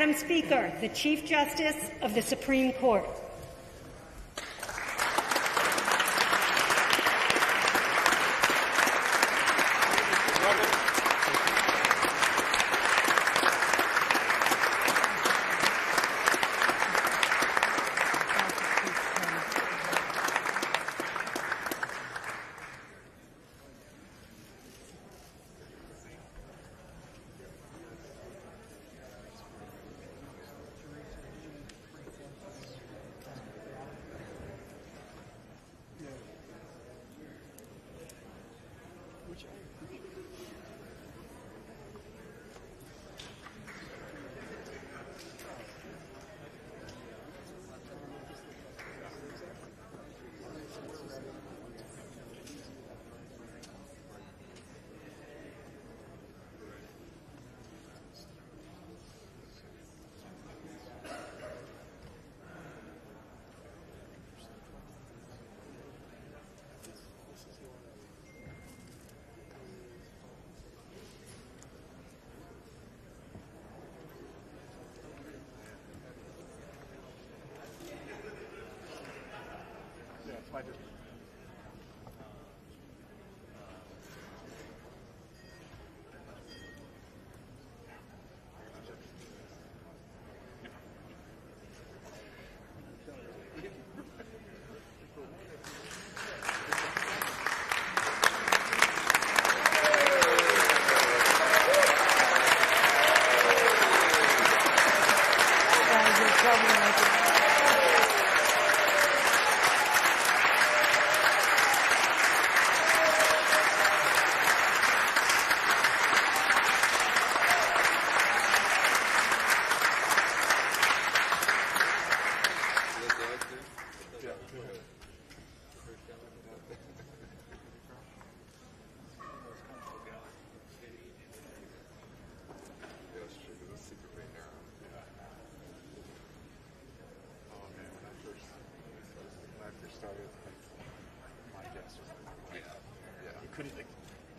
Madam Speaker, the Chief Justice of the Supreme Court.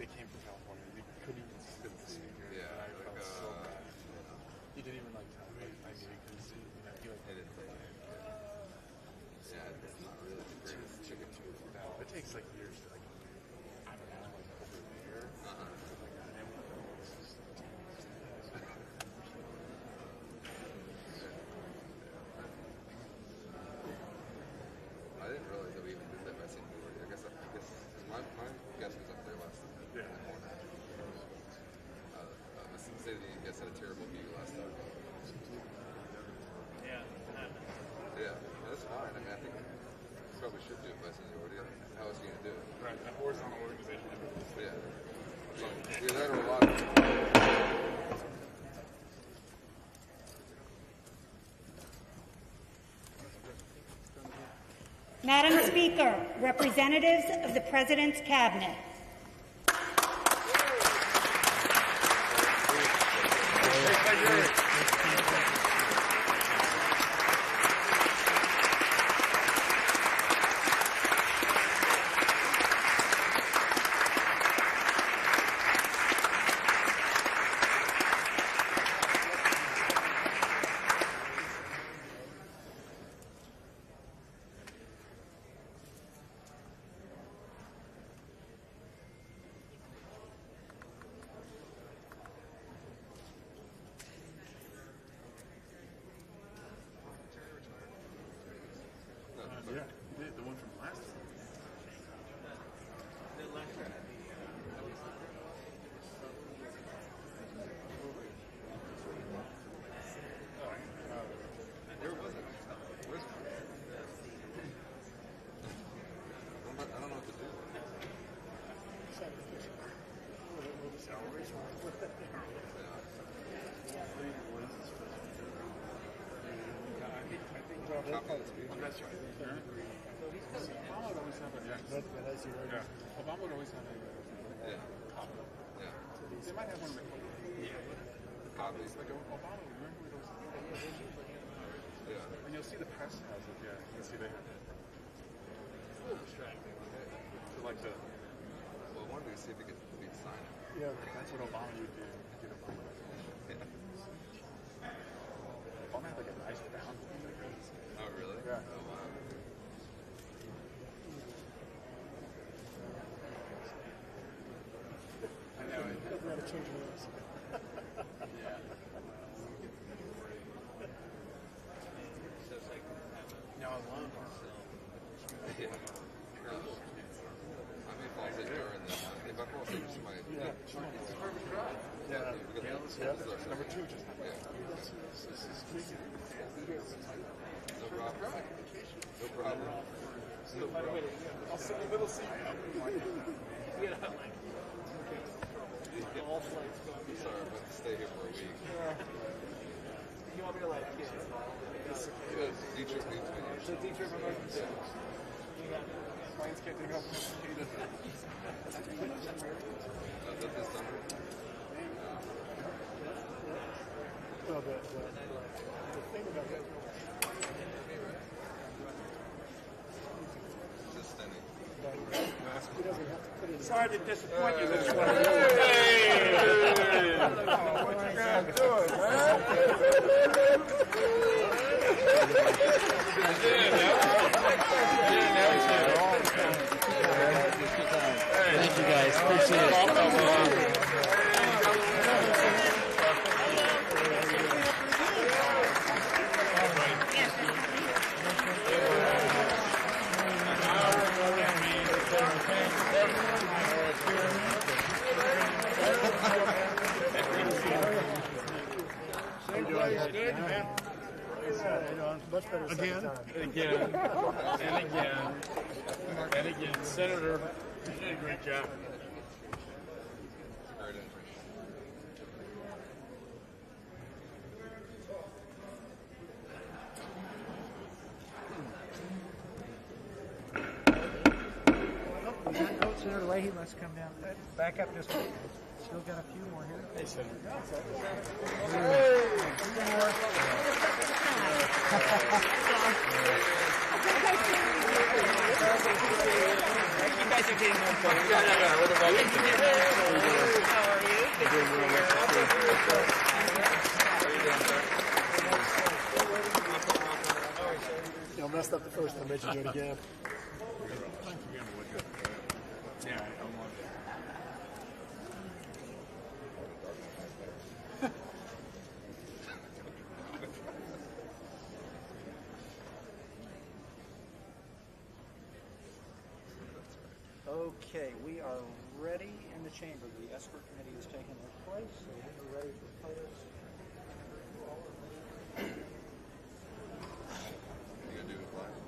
They came from California. They couldn't even see me here. Yeah, I felt so bad. He didn't even tell me. I knew he couldn't see me. It's not really chicken tooth. It takes years to I don't know, over there. I didn't realize that we even did that by St. Louis. I guess my guest was up there last night. Yeah. I seem to say that you guys had a terrible view last night. Yeah. Yeah, that's fine. I think we probably should do it by seniority. How else are you going to do it? Right, a horizontal organization. Yeah. Either that or a lot of Madam Speaker, representatives of the President's Cabinet. Yeah, the one from last time. Where was it? Where's I don't know what to do. That's right. Obama would always have a Obama would always have a copy. Yeah. They might have one of the copies. Obama, remember those? Yeah. And you'll see the press has it. Yeah, you can see they have it. It's a little distracting. So Well, I wanted to see if we could sign it. Yeah, that's what Obama would do. Get Obama. Yeah. Trump had like a nice bounce. Oh, really? Yeah. Oh, wow. I know. Doesn't have to change rules. Yeah. No, I love Yeah. No. I mean, falls in during the. If I fall asleep to my. Yeah. It's a perfect crowd. Yeah. Because Yeah. this is our Number second. 2 just Yeah. No problem. No problem. No problem. I'll sit in the middle seat. You know, like, all flights go. Sorry, I'm about to stay here for a week. You want me to like, Because D-Trip needs me. so teacher from us. Planes can't take off. Is that this summer? No, the thing about that, Just standing. he doesn't have to put it in. Sorry to disappoint you this way. What you gonna do it, man? Thank you guys. Appreciate it. Much better second time. And again. Senator, you did a great job. It's a great entry. We got notes there. The way he must come down. Back up just a little. Still got a few more here. Hey, Senator. You guys are getting more fun. You messed up the first time, made you do it again. Yeah, I want it. Okay, we are ready in the chamber. The escort committee has taken their place, so we're ready for photos. You gonna do it live?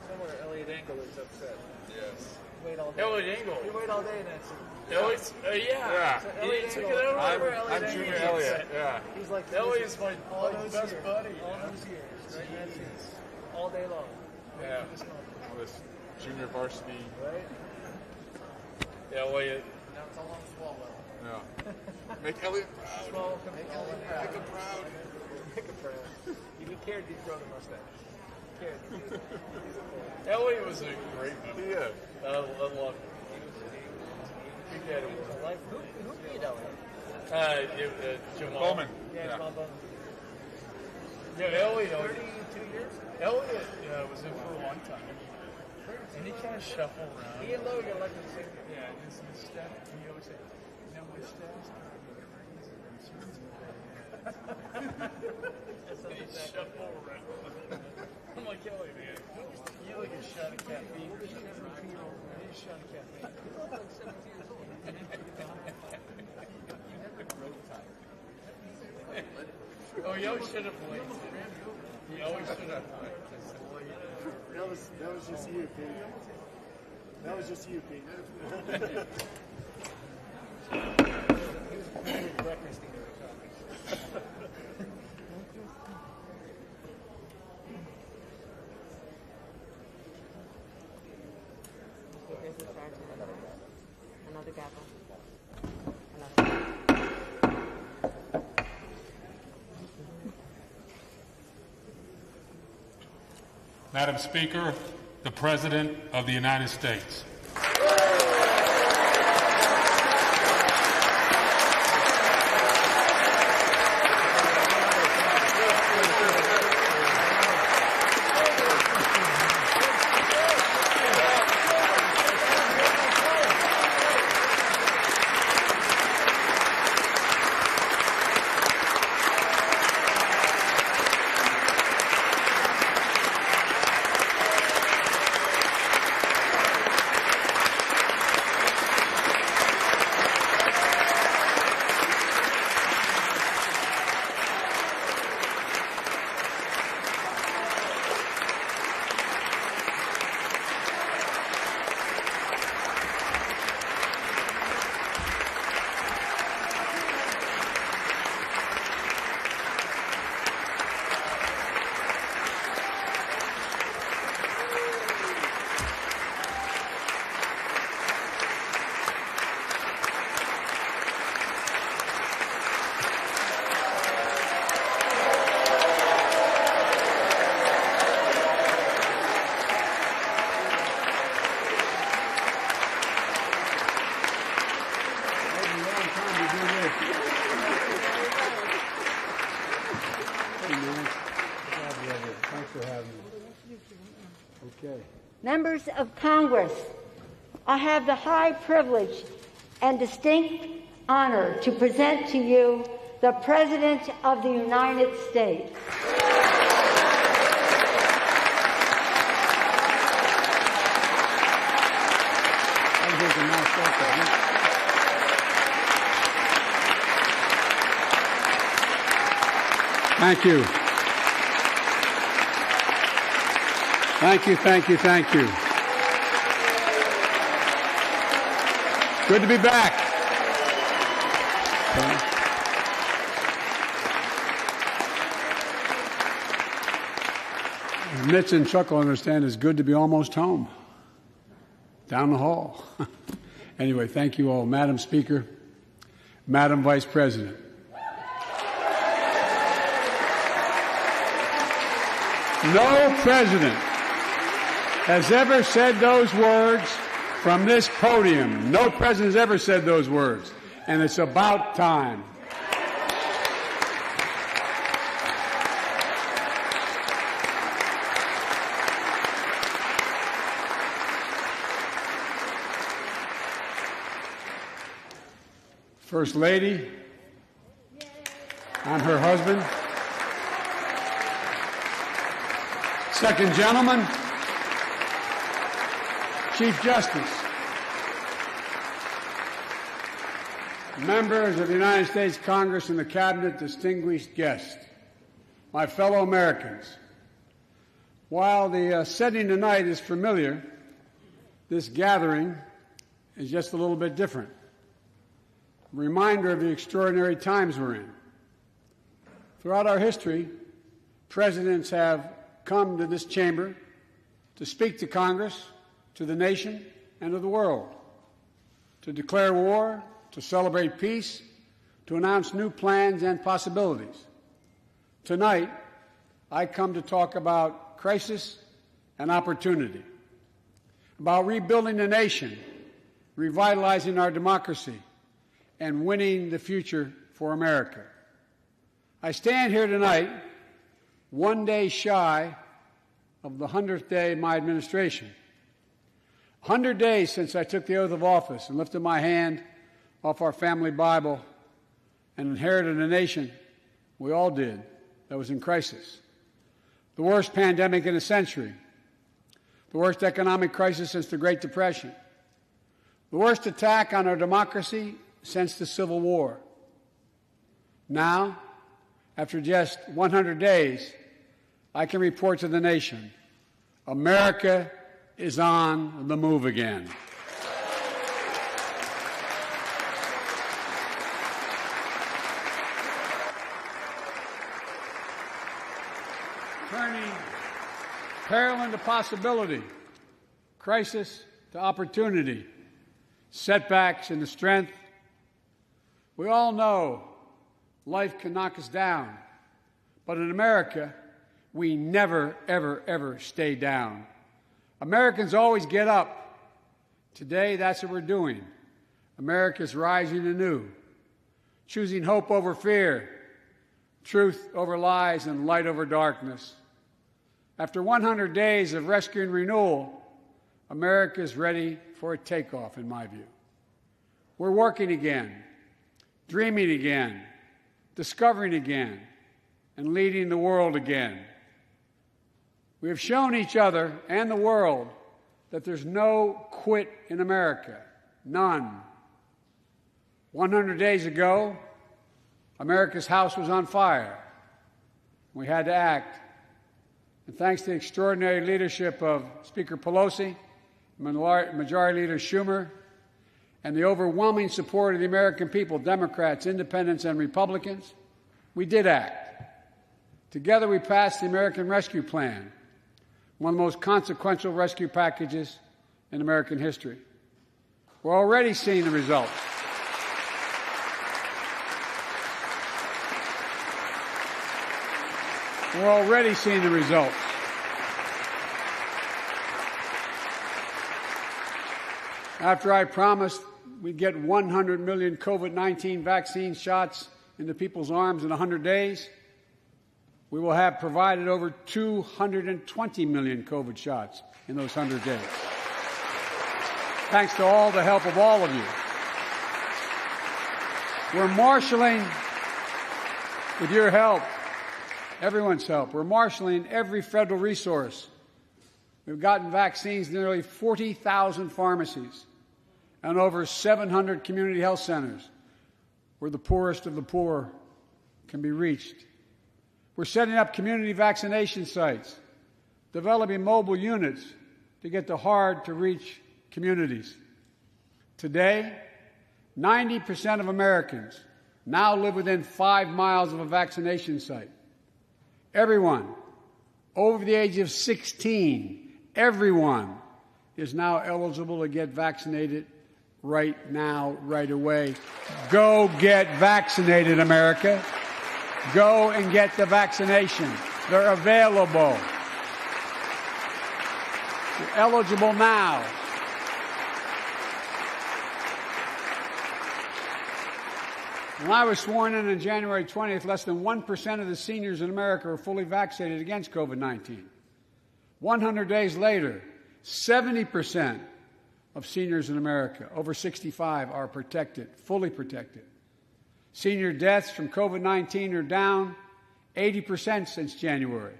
Somewhere Elliot Engel is upset. Yes. Wait all day. Elliot Engel. You wait all day, Nancy. Elliot's, yeah. So Elliot took it over. I'm Junior Elliot, yeah. He's like Elliot's my all those best years. buddy. All those years, right? Nancy? All day long. Yeah. All this junior varsity. Right? Elliot. Now it's all on Swalwell. Yeah. Make Elliot proud. Swalwell can make all Make him proud. Make him proud. He didn't care if he grow the mustache. He cared. Elliot was a great movie. Yeah. I love it. Big Daddy. Who beat Elliot? Jamal. Bowman. Yeah, Jamal Bowman. Yeah, Elliot. 32 years? Elliot was in for a long time. And he kind of shuffled around. He and Logan like to sing. Yeah, his step. He always said, "Now my steps." He shuffled around. I'm like, Elliot, man, you like a shot of caffeine. You a shot of caffeine. Oh, he always should have played. He always should have played. That was just you, Pete. That was just you, Pete. Breakfast eater. Another gavel. Madam Speaker, the President of the United States. Members of Congress, I have the high privilege and distinct honor to present to you the President of the United States. Thank you. Thank you, thank you, thank you. Good to be back. Mitch and Chuck will understand it's good to be almost home. Down the hall. Anyway, thank you all. Madam Speaker, Madam Vice President. No president has ever said those words from this podium. No president has ever said those words. And it's about time. First Lady, I'm her husband. Second Gentleman, Chief Justice, members of the United States Congress and the Cabinet, distinguished guests, my fellow Americans. While the setting tonight is familiar, this gathering is just a little bit different. A reminder of the extraordinary times we're in. Throughout our history, presidents have come to this chamber to speak to Congress, to the nation, and to the world, to declare war, to celebrate peace, to announce new plans and possibilities. Tonight, I come to talk about crisis and opportunity, about rebuilding the nation, revitalizing our democracy, and winning the future for America. I stand here tonight, one day shy of the 100th day of my administration. 100 days since I took the oath of office and lifted my hand off our family Bible and inherited a nation, we all did, that was in crisis. The worst pandemic in a century. The worst economic crisis since the Great Depression. The worst attack on our democracy since the Civil War. Now, after just 100 days, I can report to the nation, America is on the move again. Turning peril into possibility, crisis to opportunity, setbacks into strength. We all know life can knock us down, but in America, we never, ever, ever stay down. Americans always get up. Today, that's what we're doing. America's rising anew, choosing hope over fear, truth over lies, and light over darkness. After 100 days of rescue and renewal, America is ready for a takeoff, in my view. We're working again, dreaming again, discovering again, and leading the world again. We have shown each other and the world that there's no quit in America, none. 100 days ago, America's house was on fire. We had to act. And thanks to the extraordinary leadership of Speaker Pelosi, Majority Leader Schumer, and the overwhelming support of the American people, Democrats, Independents, and Republicans, we did act. Together we passed the American Rescue Plan, one of the most consequential rescue packages in American history. We're already seeing the results. We're already seeing the results. After I promised we'd get 100 million COVID-19 vaccine shots into people's arms in 100 days, we will have provided over 220 million COVID shots in those 100 days. Thanks to all the help of all of you. We're marshaling, with your help, everyone's help, we're marshaling every federal resource. We've gotten vaccines to nearly 40,000 pharmacies and over 700 community health centers where the poorest of the poor can be reached. We're setting up community vaccination sites, developing mobile units to get to hard-to-reach communities. Today, 90% of Americans now live within 5 miles of a vaccination site. Everyone over the age of 16, everyone is now eligible to get vaccinated right now, right away. Go get vaccinated, America. Go and get the vaccination. They're available. You're eligible now. When I was sworn in on January 20th, less than 1% of the seniors in America were fully vaccinated against COVID-19. 100 days later, 70% of seniors in America over 65 are protected, fully protected. Senior deaths from COVID-19 are down 80% since January,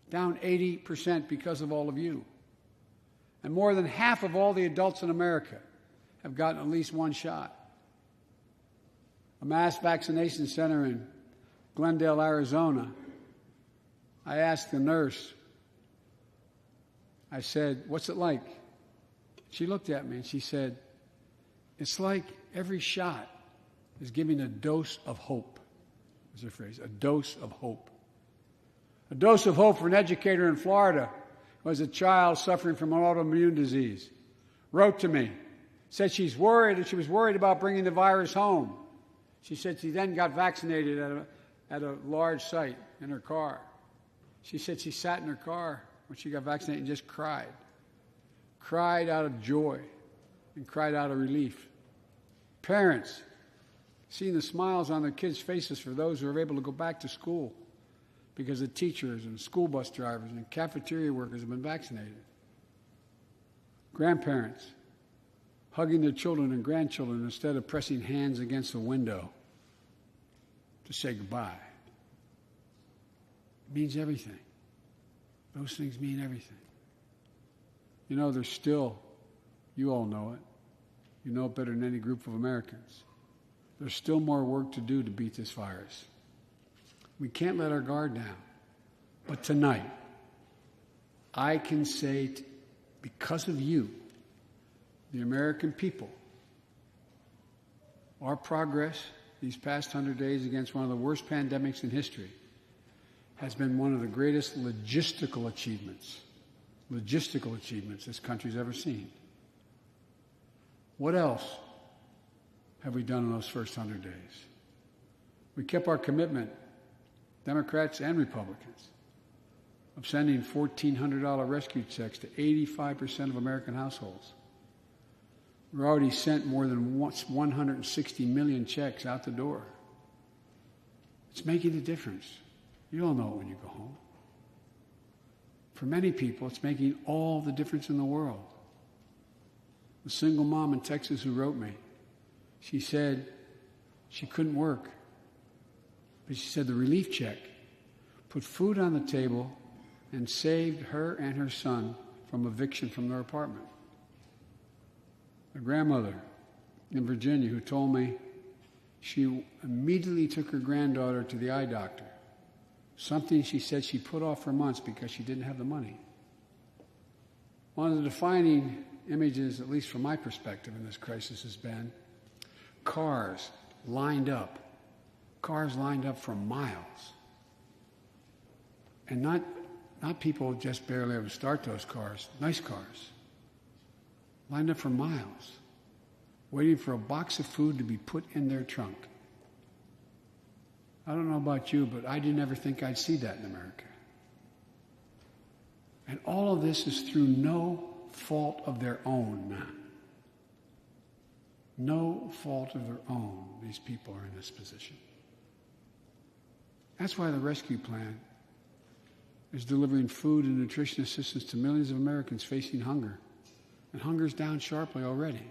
down 80% because of all of you. And more than half of all the adults in America have gotten at least one shot. A mass vaccination center in Glendale, Arizona, I asked the nurse, I said, "What's it like?" She looked at me and she said, "It's like every shot is giving a dose of hope," was her phrase, a dose of hope. A dose of hope for an educator in Florida who has a child suffering from an autoimmune disease. Wrote to me, said she's worried, and she was worried about bringing the virus home. She said she then got vaccinated at a large site in her car. She said she sat in her car when she got vaccinated and just cried. Cried out of joy and cried out of relief. Parents, seeing the smiles on their kids' faces for those who are able to go back to school because the teachers and school bus drivers and cafeteria workers have been vaccinated. Grandparents, hugging their children and grandchildren instead of pressing hands against the window to say goodbye. It means everything. Those things mean everything. You know, there's still, you all know it, you know it better than any group of Americans, there's still more work to do to beat this virus. We can't let our guard down. But tonight, I can say, because of you, the American people, our progress these past 100 days against one of the worst pandemics in history has been one of the greatest logistical achievements this country's ever seen. What else have we done in those first 100 days? We kept our commitment, Democrats and Republicans, of sending $1,400 rescue checks to 85% of American households. We've already sent more than 160 million checks out the door. It's making a difference. You all know it when you go home. For many people, it's making all the difference in the world. A single mom in Texas who wrote me, she said she couldn't work, but she said the relief check put food on the table and saved her and her son from eviction from their apartment. A grandmother in Virginia who told me she immediately took her granddaughter to the eye doctor, something she said she put off for months because she didn't have the money. One of the defining images, at least from my perspective in this crisis, has been cars lined up for miles. And not people just barely able to start those cars, nice cars, lined up for miles, waiting for a box of food to be put in their trunk. I don't know about you, but I didn't ever think I'd see that in America. And all of this is through no fault of their own. No fault of their own, these people are in this position. That's why the rescue plan is delivering food and nutrition assistance to millions of Americans facing hunger. And hunger's down sharply already.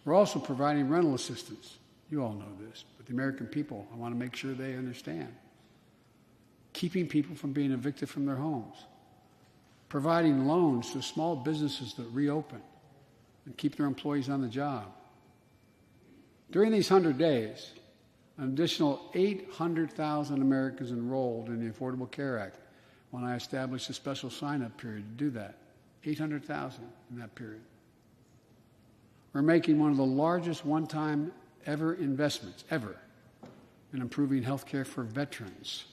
We're also providing rental assistance. You all know this, but the American people, I want to make sure they understand. Keeping people from being evicted from their homes. Providing loans to small businesses that reopen and keep their employees on the job. During these 100 days, an additional 800,000 Americans enrolled in the Affordable Care Act when I established a special sign-up period to do that. 800,000 in that period. We're making one of the largest one-time investments ever in improving health care for veterans.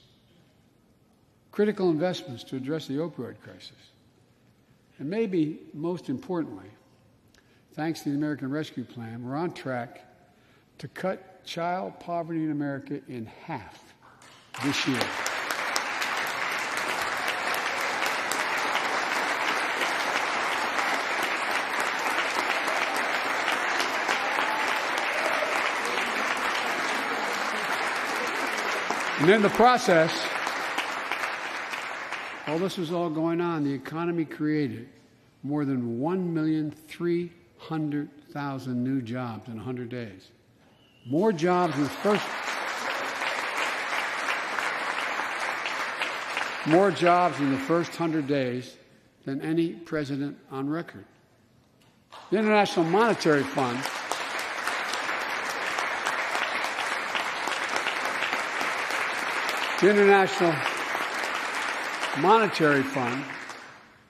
Critical investments to address the opioid crisis. And maybe most importantly, thanks to the American Rescue Plan, we're on track to cut child poverty in America in half this year. And in the process, while this was all going on, the economy created more than 1,300,000 new jobs in 100 days. More jobs in the first 100 days than any president on record. The International Monetary Fund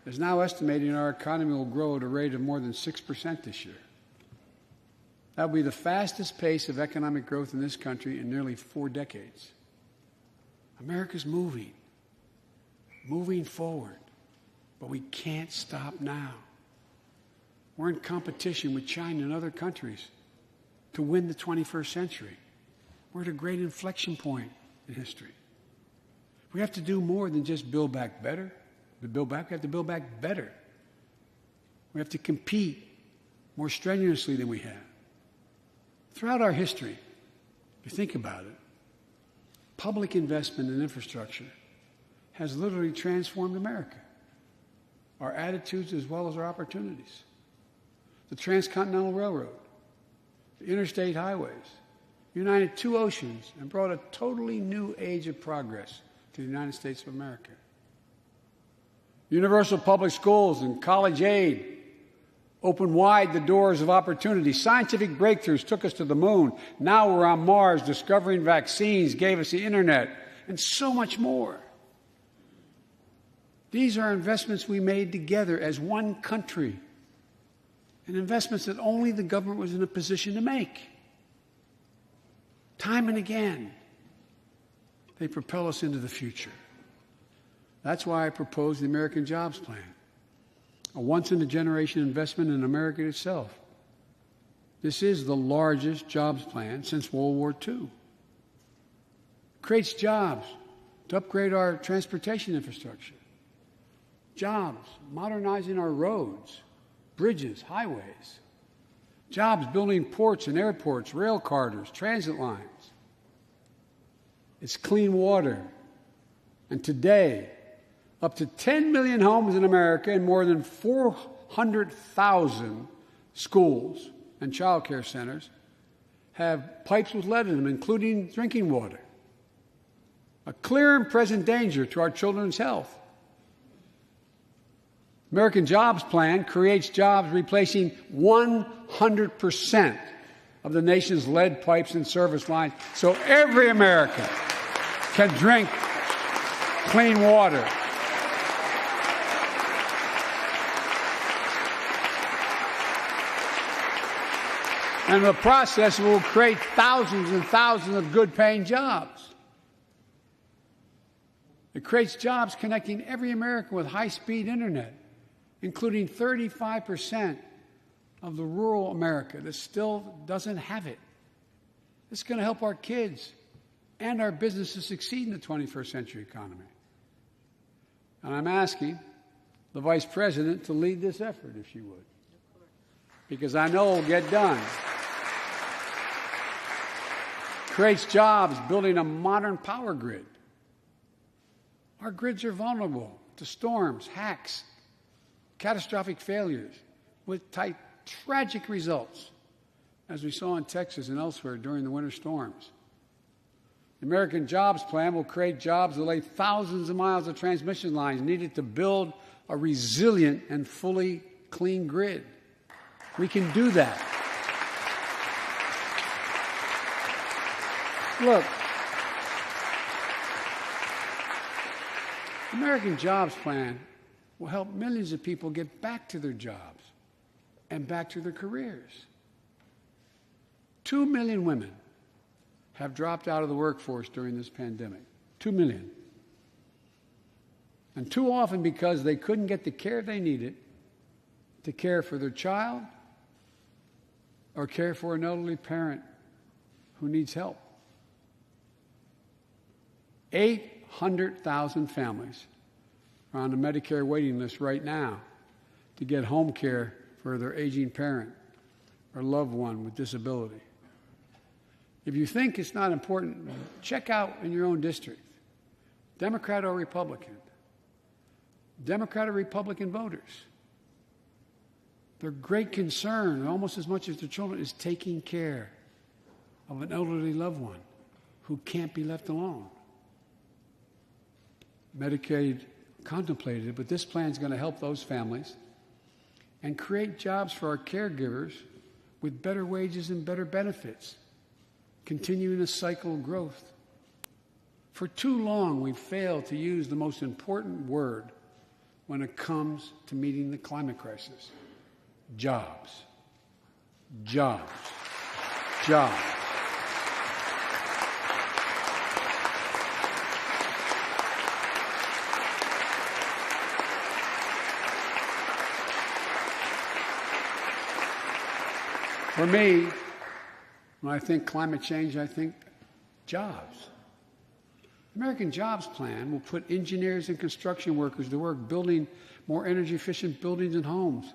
is now estimating our economy will grow at a rate of more than 6% this year. That will be the fastest pace of economic growth in this country in nearly 4 decades. America's moving forward, but we can't stop now. We're in competition with China and other countries to win the 21st century. We're at a great inflection point in history. We have to do more than just build back better. We have to build back better. We have to compete more strenuously than we have. Throughout our history, if you think about it, public investment in infrastructure has literally transformed America, our attitudes as well as our opportunities. The Transcontinental Railroad, the interstate highways, united 2 oceans and brought a totally new age of progress to the United States of America. Universal public schools and college aid opened wide the doors of opportunity. Scientific breakthroughs took us to the moon. Now we're on Mars. Discovering vaccines gave us the internet, and so much more. These are investments we made together as one country, and investments that only the government was in a position to make. Time and again, they propel us into the future. That's why I proposed the American Jobs Plan, a once-in-a-generation investment in America itself. This is the largest jobs plan since World War II. Creates jobs, to upgrade our transportation infrastructure. Jobs, modernizing our roads, bridges, highways. Jobs building ports and airports, rail corridors, transit lines. It's clean water. And today, up to 10 million homes in America and more than 400,000 schools and child care centers have pipes with lead in them, including drinking water. A clear and present danger to our children's health. American Jobs Plan creates jobs replacing 100% of the nation's lead pipes and service lines so every American can drink clean water. And in the process, will create thousands and thousands of good-paying jobs. It creates jobs connecting every American with high-speed internet, including 35% of the rural America that still doesn't have it. This is going to help our kids and our businesses succeed in the 21st century economy. And I'm asking the Vice President to lead this effort, if she would, because I know it will get done. Creates jobs building a modern power grid. Our grids are vulnerable to storms, hacks, catastrophic failures with tragic results, as we saw in Texas and elsewhere during the winter storms. The American Jobs Plan will create jobs that lay thousands of miles of transmission lines needed to build a resilient and fully clean grid. We can do that. Look, the American Jobs Plan will help millions of people get back to their jobs and back to their careers. 2 million women have dropped out of the workforce during this pandemic. 2 million. And too often because they couldn't get the care they needed to care for their child or care for an elderly parent who needs help. 800,000 families are on the Medicare waiting list right now to get home care for their aging parent or loved one with disability. If you think it's not important, check out in your own district, Democrat or Republican, Democrat or Republican voters. Their great concern, almost as much as their children, is taking care of an elderly loved one who can't be left alone. Medicaid contemplated it, but this plan is going to help those families and create jobs for our caregivers with better wages and better benefits, continuing a cycle of growth. For too long, we've failed to use the most important word when it comes to meeting the climate crisis: jobs. Jobs. Jobs. For me, when I think climate change, I think jobs. The American Jobs Plan will put engineers and construction workers to work building more energy-efficient buildings and homes.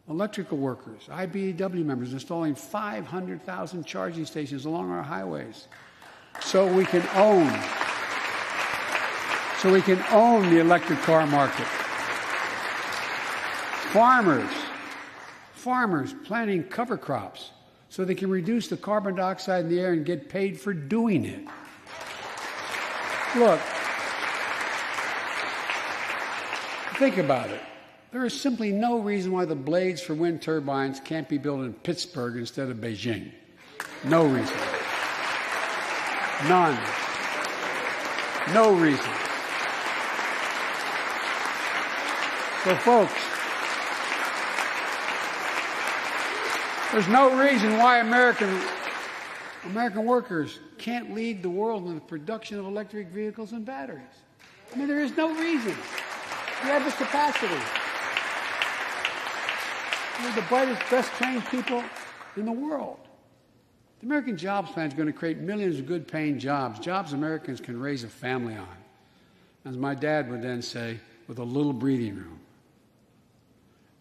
Electrical workers, IBEW members installing 500,000 charging stations along our highways so we can own the electric car market. Farmers planting cover crops so they can reduce the carbon dioxide in the air and get paid for doing it. Look, think about it. There is simply no reason why the blades for wind turbines can't be built in Pittsburgh instead of Beijing. No reason. None. No reason. So, folks, there's no reason why American workers can't lead the world in the production of electric vehicles and batteries. I mean, there is no reason. We have the capacity. We're the brightest, best trained people in the world. The American Jobs Plan is going to create millions of good-paying jobs, jobs Americans can raise a family on. As my dad would then say, with a little breathing room.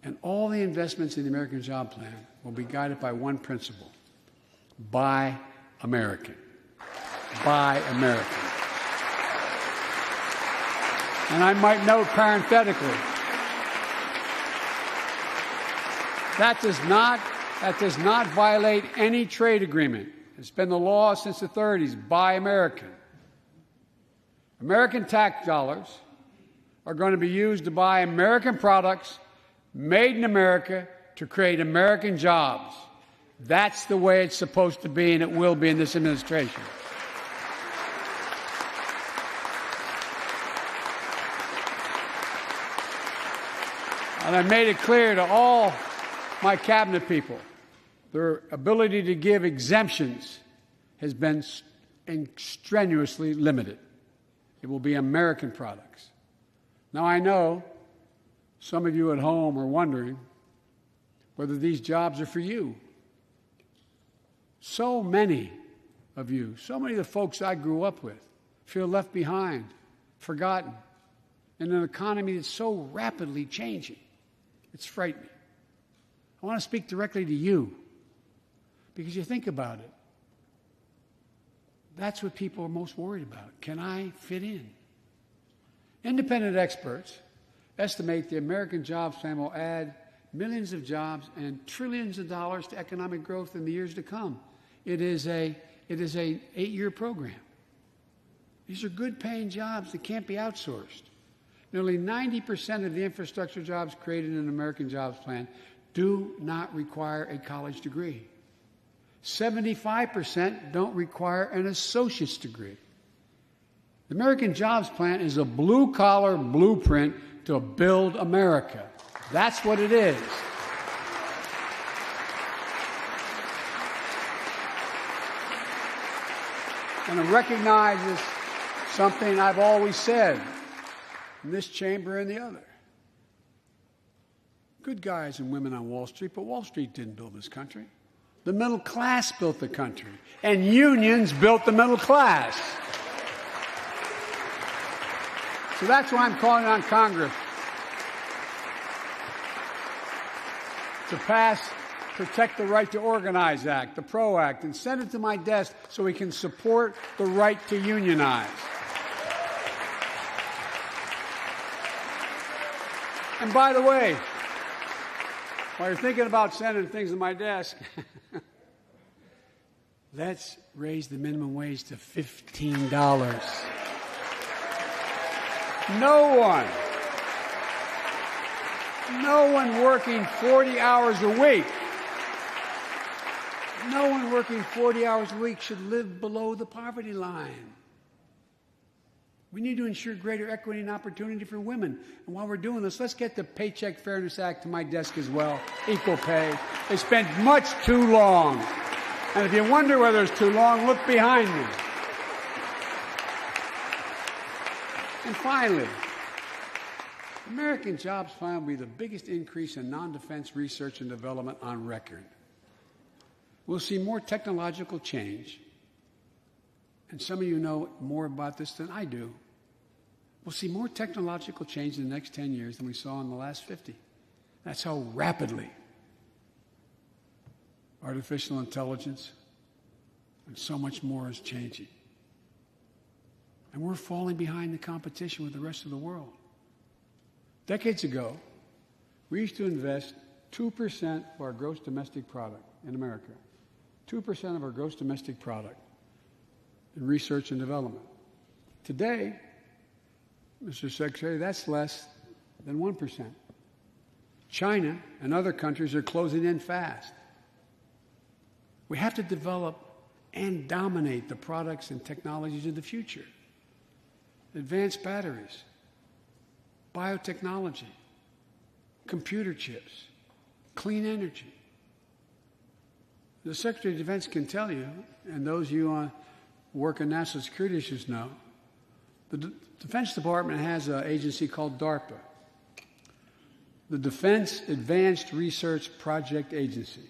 And all the investments in the American Job Plan will be guided by one principle: buy American. Buy American. And I might note parenthetically, that does not violate any trade agreement. It's been the law since the 30s. Buy American. American tax dollars are going to be used to buy American products made in America to create American jobs. That's the way it's supposed to be, and it will be in this administration. And I made it clear to all my cabinet people, their ability to give exemptions has been strenuously limited. It will be American products. Now, I know some of you at home are wondering whether these jobs are for you. So many of you, so many of the folks I grew up with, feel left behind, forgotten, in an economy that's so rapidly changing. It's frightening. I want to speak directly to you, because you think about it. That's what people are most worried about. Can I fit in? Independent experts estimate the American Jobs Plan will add millions of jobs and trillions of dollars to economic growth in the years to come. It is an 8-year program. These are good-paying jobs that can't be outsourced. Nearly 90% of the infrastructure jobs created in the American Jobs Plan do not require a college degree. 75% don't require an associate's degree. The American Jobs Plan is a blue-collar blueprint to build America. That's what it is. And it recognizes something I've always said in this chamber and the other. Good guys and women on Wall Street, but Wall Street didn't build this country. The middle class built the country, and unions built the middle class. So that's why I'm calling on Congress to pass Protect the Right to Organize Act, the PRO Act, and send it to my desk so we can support the right to unionize. And by the way, while you're thinking about sending things to my desk, let's raise the minimum wage to $15. No one working 40 hours a week, should live below the poverty line. We need to ensure greater equity and opportunity for women. And while we're doing this, let's get the Paycheck Fairness Act to my desk as well. Equal pay. They spent much too long. And if you wonder whether it's too long, look behind me. And finally, the American Jobs Plan will be the biggest increase in non-defense research and development on record. We'll see more technological change. And some of you know more about this than I do. We'll see more technological change in the next 10 years than we saw in the last 50. That's how rapidly artificial intelligence and so much more is changing. And we're falling behind the competition with the rest of the world. Decades ago, we used to invest 2% of our gross domestic product in America, 2% of our gross domestic product in research and development. Today, Mr. Secretary, that's less than 1%. China and other countries are closing in fast. We have to develop and dominate the products and technologies of the future. Advanced batteries, biotechnology, computer chips, clean energy. The Secretary of Defense can tell you, and those of you work in national security issues know, the Defense Department has an agency called DARPA, the Defense Advanced Research Project Agency.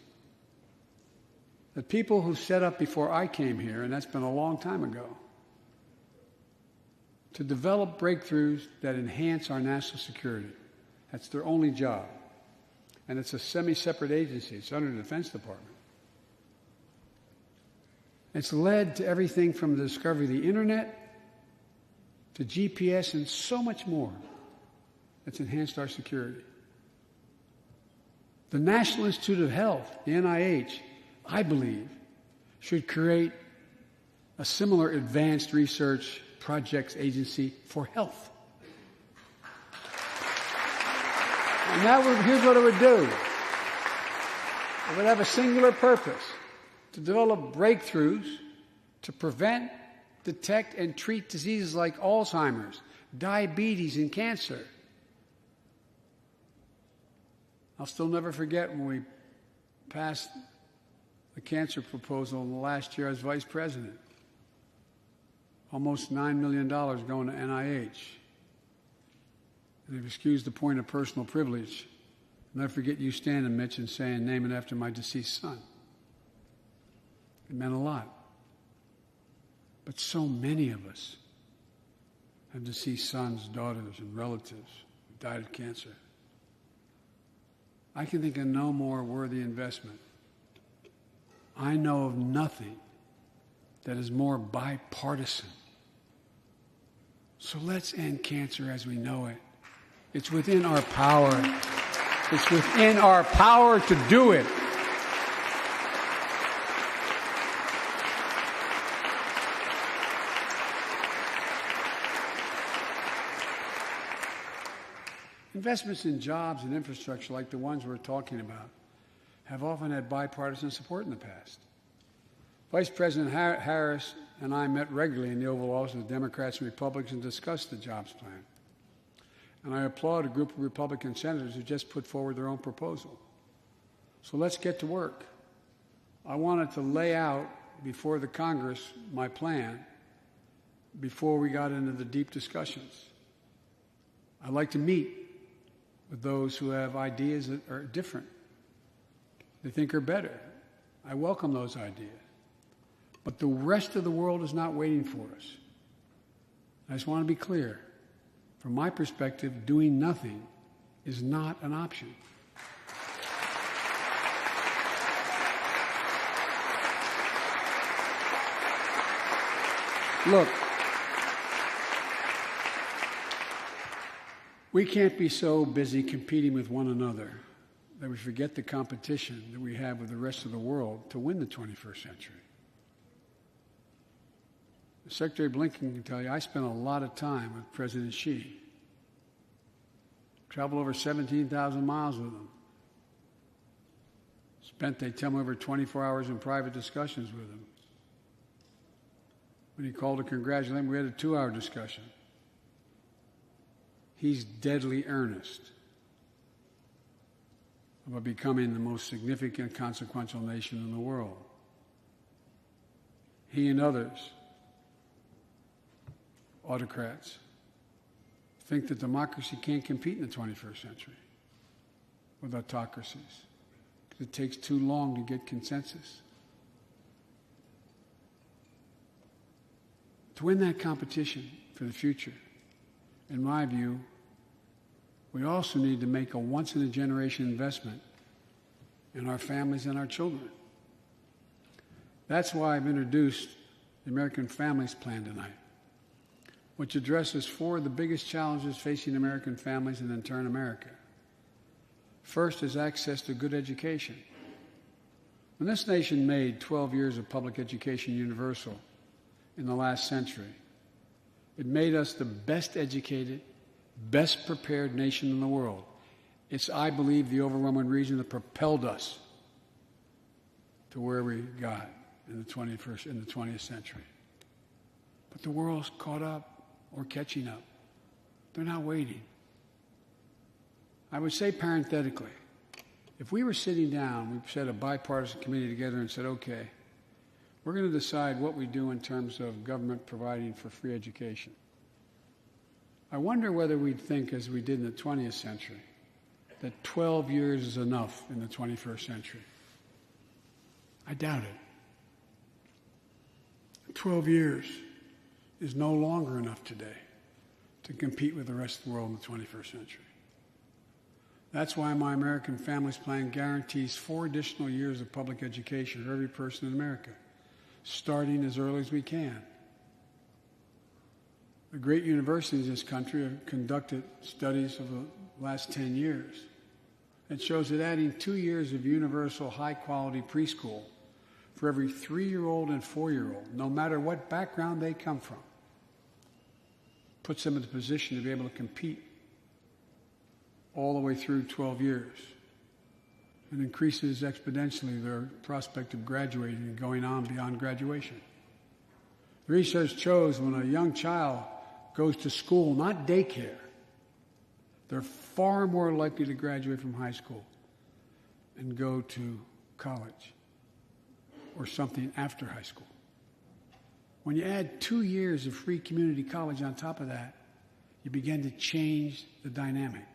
The people who set up before I came here, and that's been a long time ago, to develop breakthroughs that enhance our national security. That's their only job. And it's a semi-separate agency. It's under the Defense Department. It's led to everything from the discovery of the internet to GPS and so much more that's enhanced our security. The National Institute of Health, the NIH, I believe, should create a similar advanced research projects agency for health. And here's what it would do. It would have a singular purpose: to develop breakthroughs to prevent, detect, and treat diseases like Alzheimer's, diabetes, and cancer. I'll still never forget when we passed the cancer proposal in the last year as vice president. Almost $9 million going to NIH. And if you excuse the point of personal privilege, I'll never forget you standing, Mitch, and saying, "Name it after my deceased son." It meant a lot. But so many of us have deceased sons, daughters, and relatives who died of cancer. I can think of no more worthy investment. I know of nothing that is more bipartisan. So let's end cancer as we know it. It's within our power. It's within our power to do it. Investments in jobs and infrastructure like the ones we're talking about have often had bipartisan support in the past. Vice President Harris and I met regularly in the Oval Office with Democrats and Republicans and discussed the jobs plan. And I applaud a group of Republican senators who just put forward their own proposal. So let's get to work. I wanted to lay out before the Congress my plan before we got into the deep discussions. I'd like to meet with those who have ideas that are different, they think are better. I welcome those ideas. But the rest of the world is not waiting for us. I just want to be clear. From my perspective, doing nothing is not an option. Look, we can't be so busy competing with one another that we forget the competition that we have with the rest of the world to win the 21st century. Secretary Blinken can tell you, I spent a lot of time with President Xi. Traveled over 17,000 miles with him. Spent, they tell me, over 24 hours in private discussions with him. When he called to congratulate him, we had a 2-hour discussion. He's deadly earnest about becoming the most significant, consequential nation in the world. He and others, autocrats, think that democracy can't compete in the 21st century with autocracies because it takes too long to get consensus. To win that competition for the future, in my view, we also need to make a once-in-a-generation investment in our families and our children. That's why I've introduced the American Families Plan tonight, which addresses 4 of the biggest challenges facing American families and in turn America. First is access to good education. When this nation made 12 years of public education universal in the last century, it made us the best educated, best prepared nation in the world. It's, I believe, the overwhelming reason that propelled us to where we got in the 20th century. But the world's caught up or catching up. They're not waiting. I would say parenthetically, if we were sitting down, we set a bipartisan committee together and said, okay, we're going to decide what we do in terms of government providing for free education. I wonder whether we'd think, as we did in the 20th century, that 12 years is enough in the 21st century. I doubt it. 12 years is no longer enough today to compete with the rest of the world in the 21st century. That's why my American Families Plan guarantees 4 additional years of public education for every person in America, starting as early as we can. The great universities in this country have conducted studies of the last 10 years. It shows that adding 2 years of universal high-quality preschool for every 3-year-old and 4-year-old, no matter what background they come from, puts them in the position to be able to compete all the way through 12 years and increases exponentially their prospect of graduating and going on beyond graduation. The research shows when a young child goes to school, not daycare, they're far more likely to graduate from high school and go to college or something after high school. When you add 2 years of free community college on top of that, you begin to change the dynamic.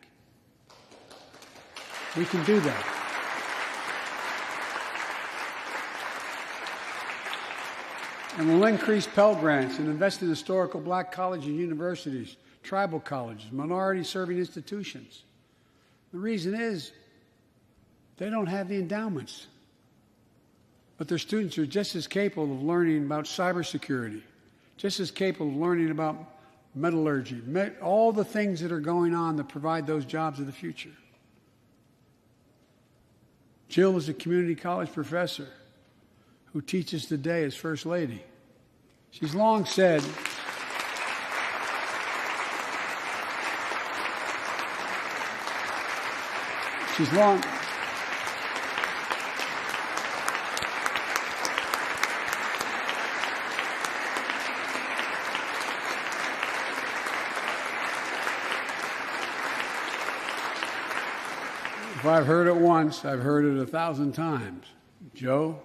We can do that. And we'll increase Pell Grants and invest in historical black colleges and universities, tribal colleges, minority-serving institutions. The reason is they don't have the endowments. But their students are just as capable of learning about cybersecurity, just as capable of learning about metallurgy, all the things that are going on that provide those jobs of the future. Jill is a community college professor who teaches today as First Lady. She's long said, if I've heard it once, I've heard it 1,000 times. Joe,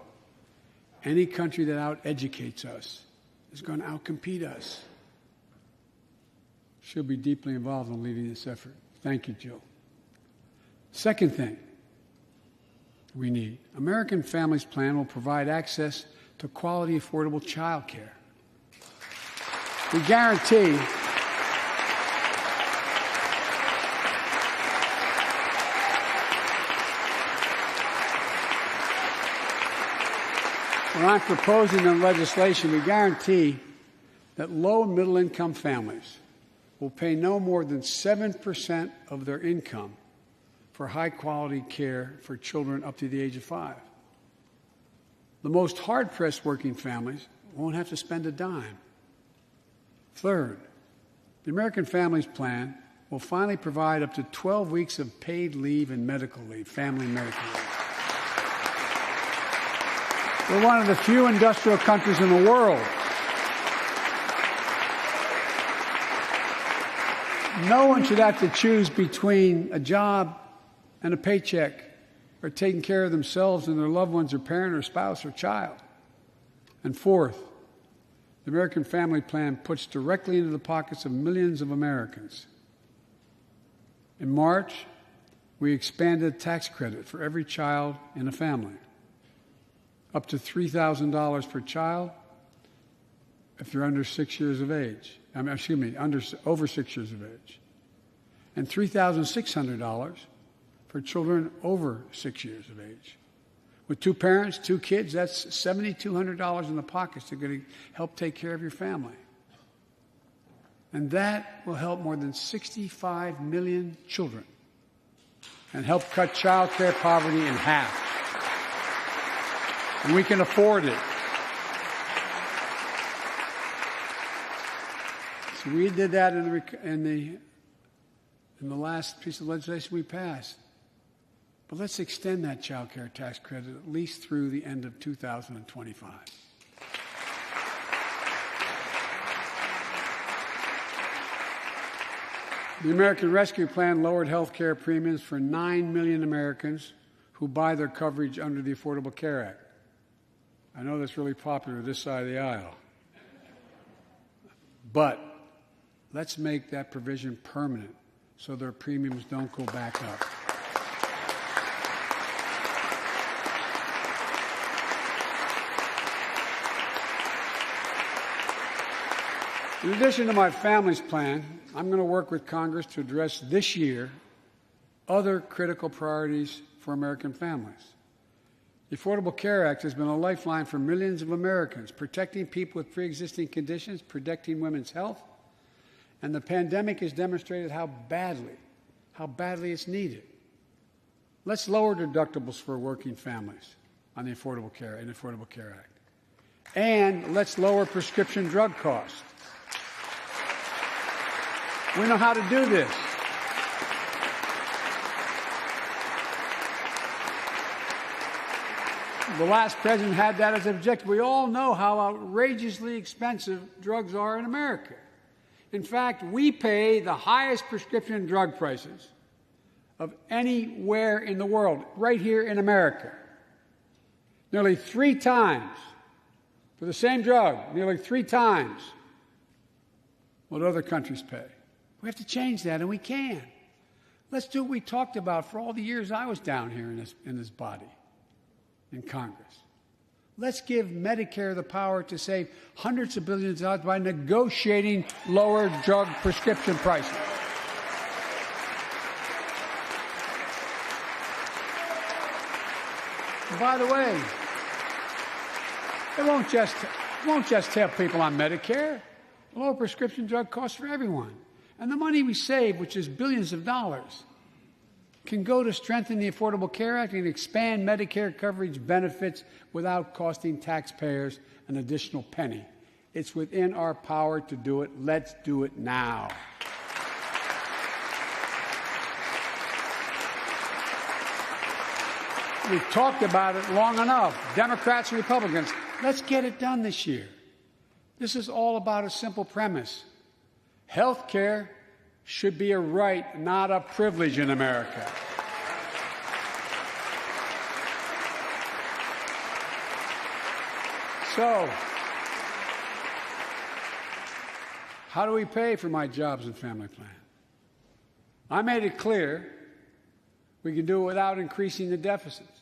any country that out-educates us is going to outcompete us. She'll be deeply involved in leading this effort. Thank you, Jill. Second thing we need, American Families Plan will provide access to quality, affordable child care. We guarantee when I'm proposing the legislation, we guarantee that low and middle income families will pay no more than 7% of their income for high-quality care for children up to the age of 5. The most hard-pressed working families won't have to spend a dime. Third, the American Families Plan will finally provide up to 12 weeks of paid leave and medical leave, family medical leave. We're one of the few industrial countries in the world. No one should have to choose between a job and a paycheck or taking care of themselves and their loved ones or parent or spouse or child. And fourth, the American Family Plan puts directly into the pockets of millions of Americans. In March, we expanded tax credit for every child in a family, up to $3,000 per child if they're under 6 years of age. Over 6 years of age. And $3,600 for children over 6 years of age. With 2 parents, 2 kids, that's $7,200 in the pockets that are going to help take care of your family. And that will help more than 65 million children and help cut child care poverty in half. And we can afford it. So we did that in the last piece of legislation we passed. But let's extend that child care tax credit at least through the end of 2025. The American Rescue Plan lowered health care premiums for 9 million Americans who buy their coverage under the Affordable Care Act. I know that's really popular this side of the aisle. But let's make that provision permanent so their premiums don't go back up. In addition to my family's plan, I'm going to work with Congress to address this year other critical priorities for American families. The Affordable Care Act has been a lifeline for millions of Americans, protecting people with pre-existing conditions, protecting women's health, and the pandemic has demonstrated how badly it's needed. Let's lower deductibles for working families on the Affordable Care Act. And let's lower prescription drug costs. We know how to do this. The last president had that as an objective. We all know how outrageously expensive drugs are in America. In fact, we pay the highest prescription drug prices of anywhere in the world, right here in America. Nearly 3 times for the same drug, nearly 3 times what other countries pay. We have to change that, and we can. Let's do what we talked about for all the years I was down here in this body, in Congress. Let's give Medicare the power to save hundreds of billions of dollars by negotiating lower drug prescription prices. And by the way, it won't just help people on Medicare. Lower prescription drug costs for everyone. And the money we save, which is billions of dollars, can go to strengthen the Affordable Care Act and expand Medicare coverage benefits without costing taxpayers an additional penny. It's within our power to do it. Let's do it now. We've talked about it long enough, Democrats and Republicans. Let's get it done this year. This is all about a simple premise. Health care should be a right, not a privilege in America. So, how do we pay for my jobs and family plan? I made it clear we can do it without increasing the deficits.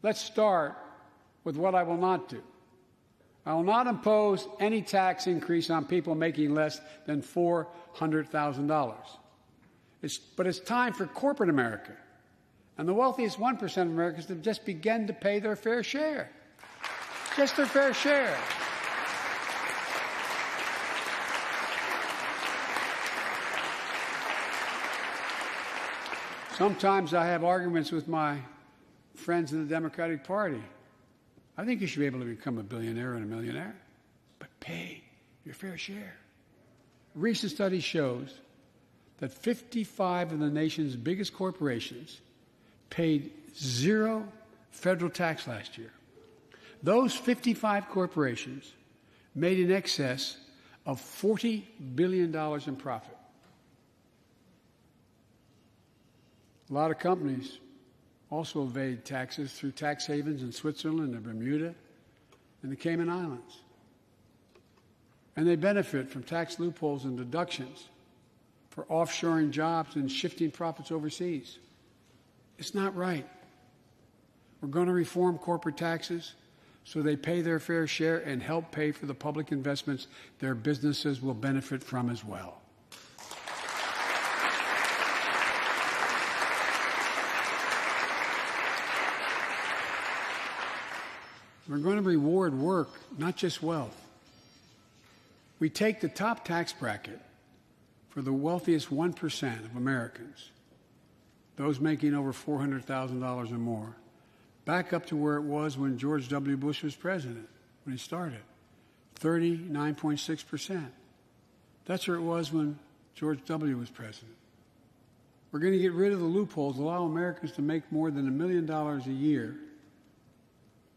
Let's start with what I will not do. I will not impose any tax increase on people making less than $400,000. But it's time for corporate America and the wealthiest 1% of Americans to just begin to pay their fair share. Just their fair share. Sometimes I have arguments with my friends in the Democratic Party. I think you should be able to become a billionaire and a millionaire, but pay your fair share. A recent study shows that 55 of the nation's biggest corporations paid 0 federal tax last year. Those 55 corporations made in excess of $40 billion in profit. A lot of companies also evade taxes through tax havens in Switzerland and Bermuda and the Cayman Islands. And they benefit from tax loopholes and deductions for offshoring jobs and shifting profits overseas. It's not right. We're going to reform corporate taxes so they pay their fair share and help pay for the public investments their businesses will benefit from as well. We're going to reward work, not just wealth. We take the top tax bracket for the wealthiest 1% of Americans, those making over $400,000 or more, back up to where it was when George W. Bush was president, when he started, 39.6%. That's where it was when George W. was president. We're going to get rid of the loopholes, allow Americans to make more than $1 million a year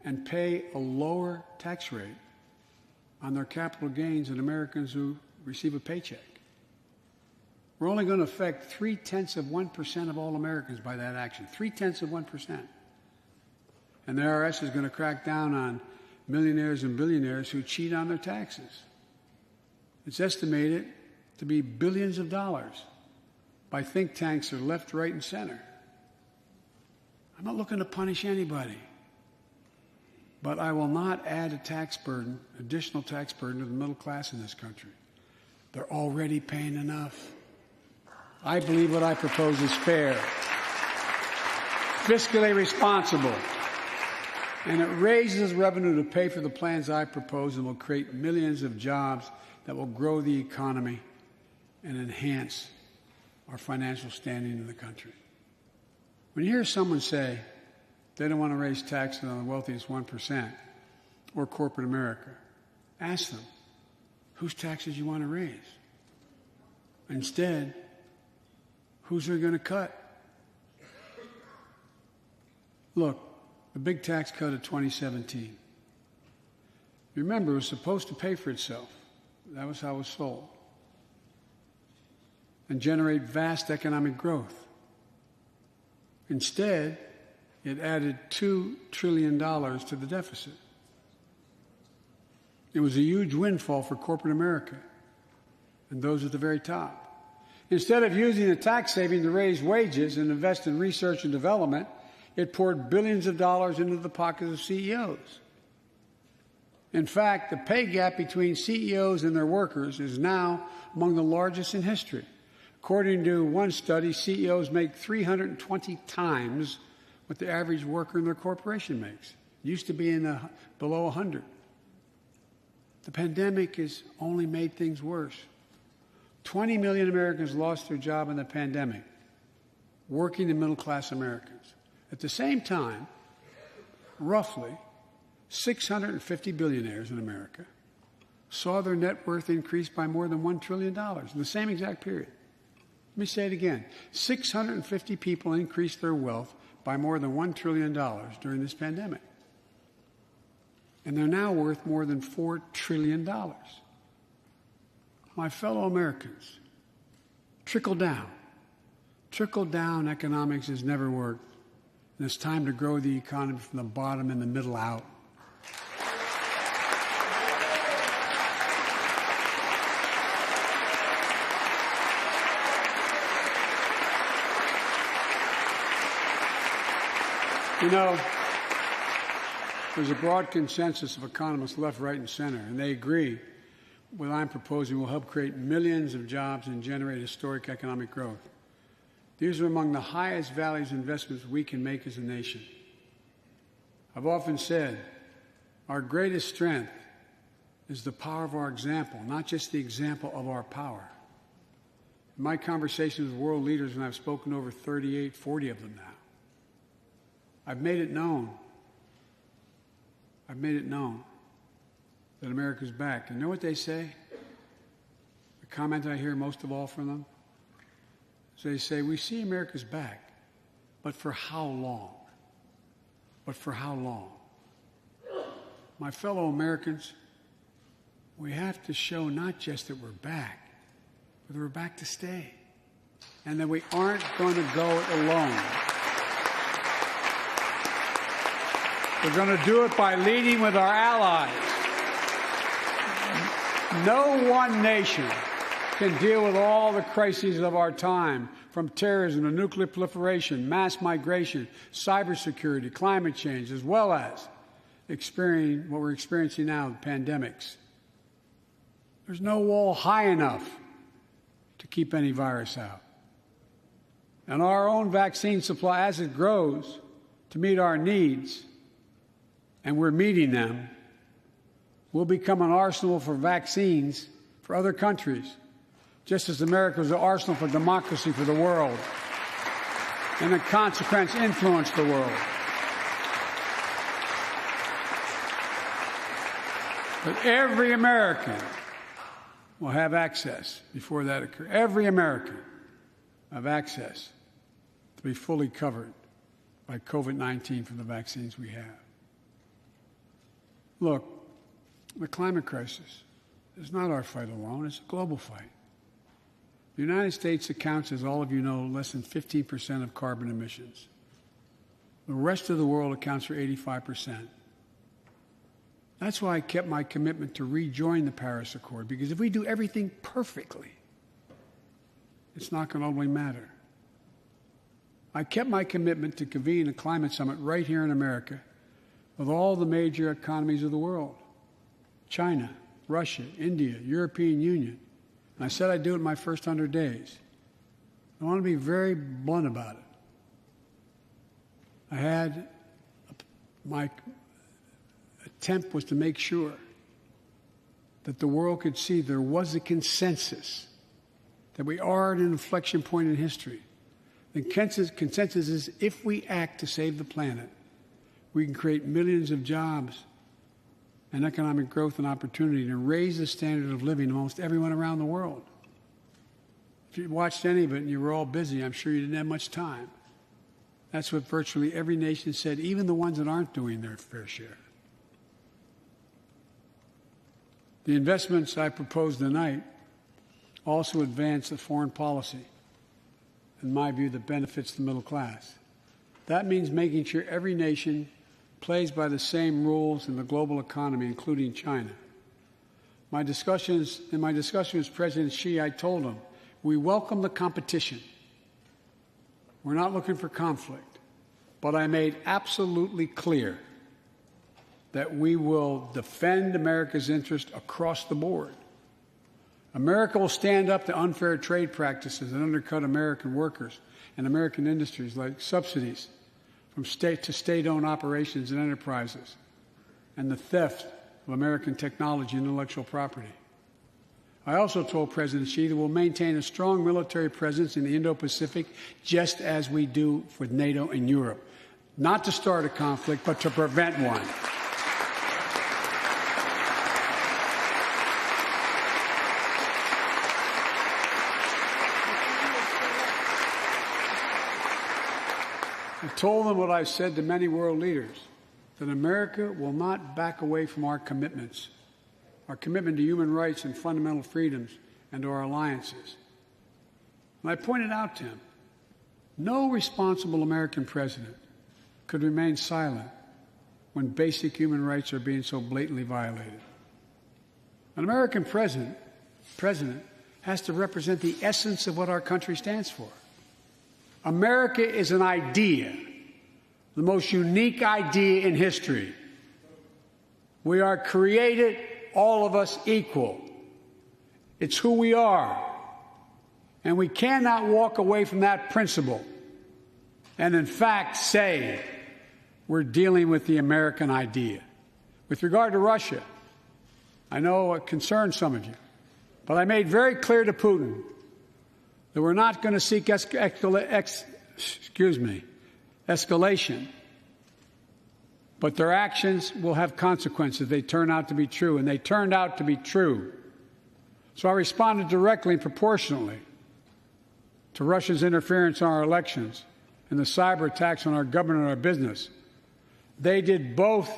and pay a lower tax rate on their capital gains than Americans who receive a paycheck. We're only going to affect 0.3% of all Americans by that action, 0.3%. And the IRS is going to crack down on millionaires and billionaires who cheat on their taxes. It's estimated to be billions of dollars by think tanks that are left, right, and center. I'm not looking to punish anybody. But I will not add a tax burden, additional tax burden to the middle class in this country. They're already paying enough. I believe what I propose is fair, fiscally responsible, and it raises revenue to pay for the plans I propose and will create millions of jobs that will grow the economy and enhance our financial standing in the country. When you hear someone say they don't want to raise taxes on the wealthiest 1% or corporate America, ask them, whose taxes you want to raise? Instead, who's they going to cut? Look, the big tax cut of 2017. Remember, it was supposed to pay for itself. That was how it was sold. And generate vast economic growth. Instead, it added $2 trillion to the deficit. It was a huge windfall for corporate America and those at the very top. Instead of using the tax saving to raise wages and invest in research and development, it poured billions of dollars into the pockets of CEOs. In fact, the pay gap between CEOs and their workers is now among the largest in history. According to one study, CEOs make 320 times what the average worker in their corporation makes. It used to be below 100. The pandemic has only made things worse. 20 million Americans lost their job in the pandemic, working and middle-class Americans. At the same time, roughly 650 billionaires in America saw their net worth increase by more than $1 trillion in the same exact period. Let me say it again. 650 people increased their wealth by more than $1 trillion during this pandemic. And they're now worth more than $4 trillion. My fellow Americans, trickle down economics has never worked. And it's time to grow the economy from the bottom and the middle out. You know, there's a broad consensus of economists left, right, and center, and they agree what I'm proposing will help create millions of jobs and generate historic economic growth. These are among the highest values investments we can make as a nation. I've often said our greatest strength is the power of our example, not just the example of our power. In my conversations with world leaders, and I've spoken to over 38, 40 of them now, I've made it known that America's back. And you know what they say? The comment I hear most of all from them? So they say, we see America's back, but for how long? But for how long? My fellow Americans, we have to show not just that we're back, but that we're back to stay. And that we aren't going to go it alone. We're going to do it by leading with our allies. No one nation can deal with all the crises of our time, from terrorism to nuclear proliferation, mass migration, cybersecurity, climate change, as well as experiencing what we're experiencing now, pandemics. There's no wall high enough to keep any virus out. And our own vaccine supply, as it grows to meet our needs, and we're meeting them, will become an arsenal for vaccines for other countries, just as America was an arsenal for democracy for the world, and in consequence influence the world. But every American will have access before that occurs. Every American will have access to be fully covered by COVID-19 from the vaccines we have. Look, the climate crisis is not our fight alone. It's a global fight. The United States accounts, as all of you know, less than 15% of carbon emissions. The rest of the world accounts for 85%. That's why I kept my commitment to rejoin the Paris Accord, because if we do everything perfectly, it's not going to only matter. I kept my commitment to convene a climate summit right here in America with all the major economies of the world: China, Russia, India, European Union, And I said I'd do it in my first 100 days. I want to be very blunt about it. My attempt was to make sure that the world could see there was a consensus, that we are at an inflection point in history. The consensus is if we act to save the planet, we can create millions of jobs and economic growth and opportunity to raise the standard of living of almost everyone around the world. If you watched any of it and you were all busy, I'm sure you didn't have much time. That's what virtually every nation said, even the ones that aren't doing their fair share. The investments I propose tonight also advance a foreign policy, in my view, that benefits the middle class. That means making sure every nation plays by the same rules in the global economy, including China. In my discussion with President Xi, I told him, we welcome the competition. We're not looking for conflict. But I made absolutely clear that we will defend America's interest across the board. America will stand up to unfair trade practices that undercut American workers and American industries, like subsidies from state to state-owned operations and enterprises, and the theft of American technology and intellectual property. I also told President Xi that we'll maintain a strong military presence in the Indo-Pacific, just as we do with NATO and Europe. Not to start a conflict, but to prevent one. I told them what I've said to many world leaders, that America will not back away from our commitments, our commitment to human rights and fundamental freedoms, and to our alliances. And I pointed out to him, no responsible American president could remain silent when basic human rights are being so blatantly violated. An American president has to represent the essence of what our country stands for. America is an idea, the most unique idea in history. We are created, all of us, equal. It's who we are. And we cannot walk away from that principle and, in fact, say we're dealing with the American idea. With regard to Russia, I know it concerns some of you, but I made very clear to Putin that we're not going to seek escalation, but their actions will have consequences. They turn out to be true, and they turned out to be true. So I responded directly and proportionally to Russia's interference in our elections and the cyber attacks on our government and our business. They did both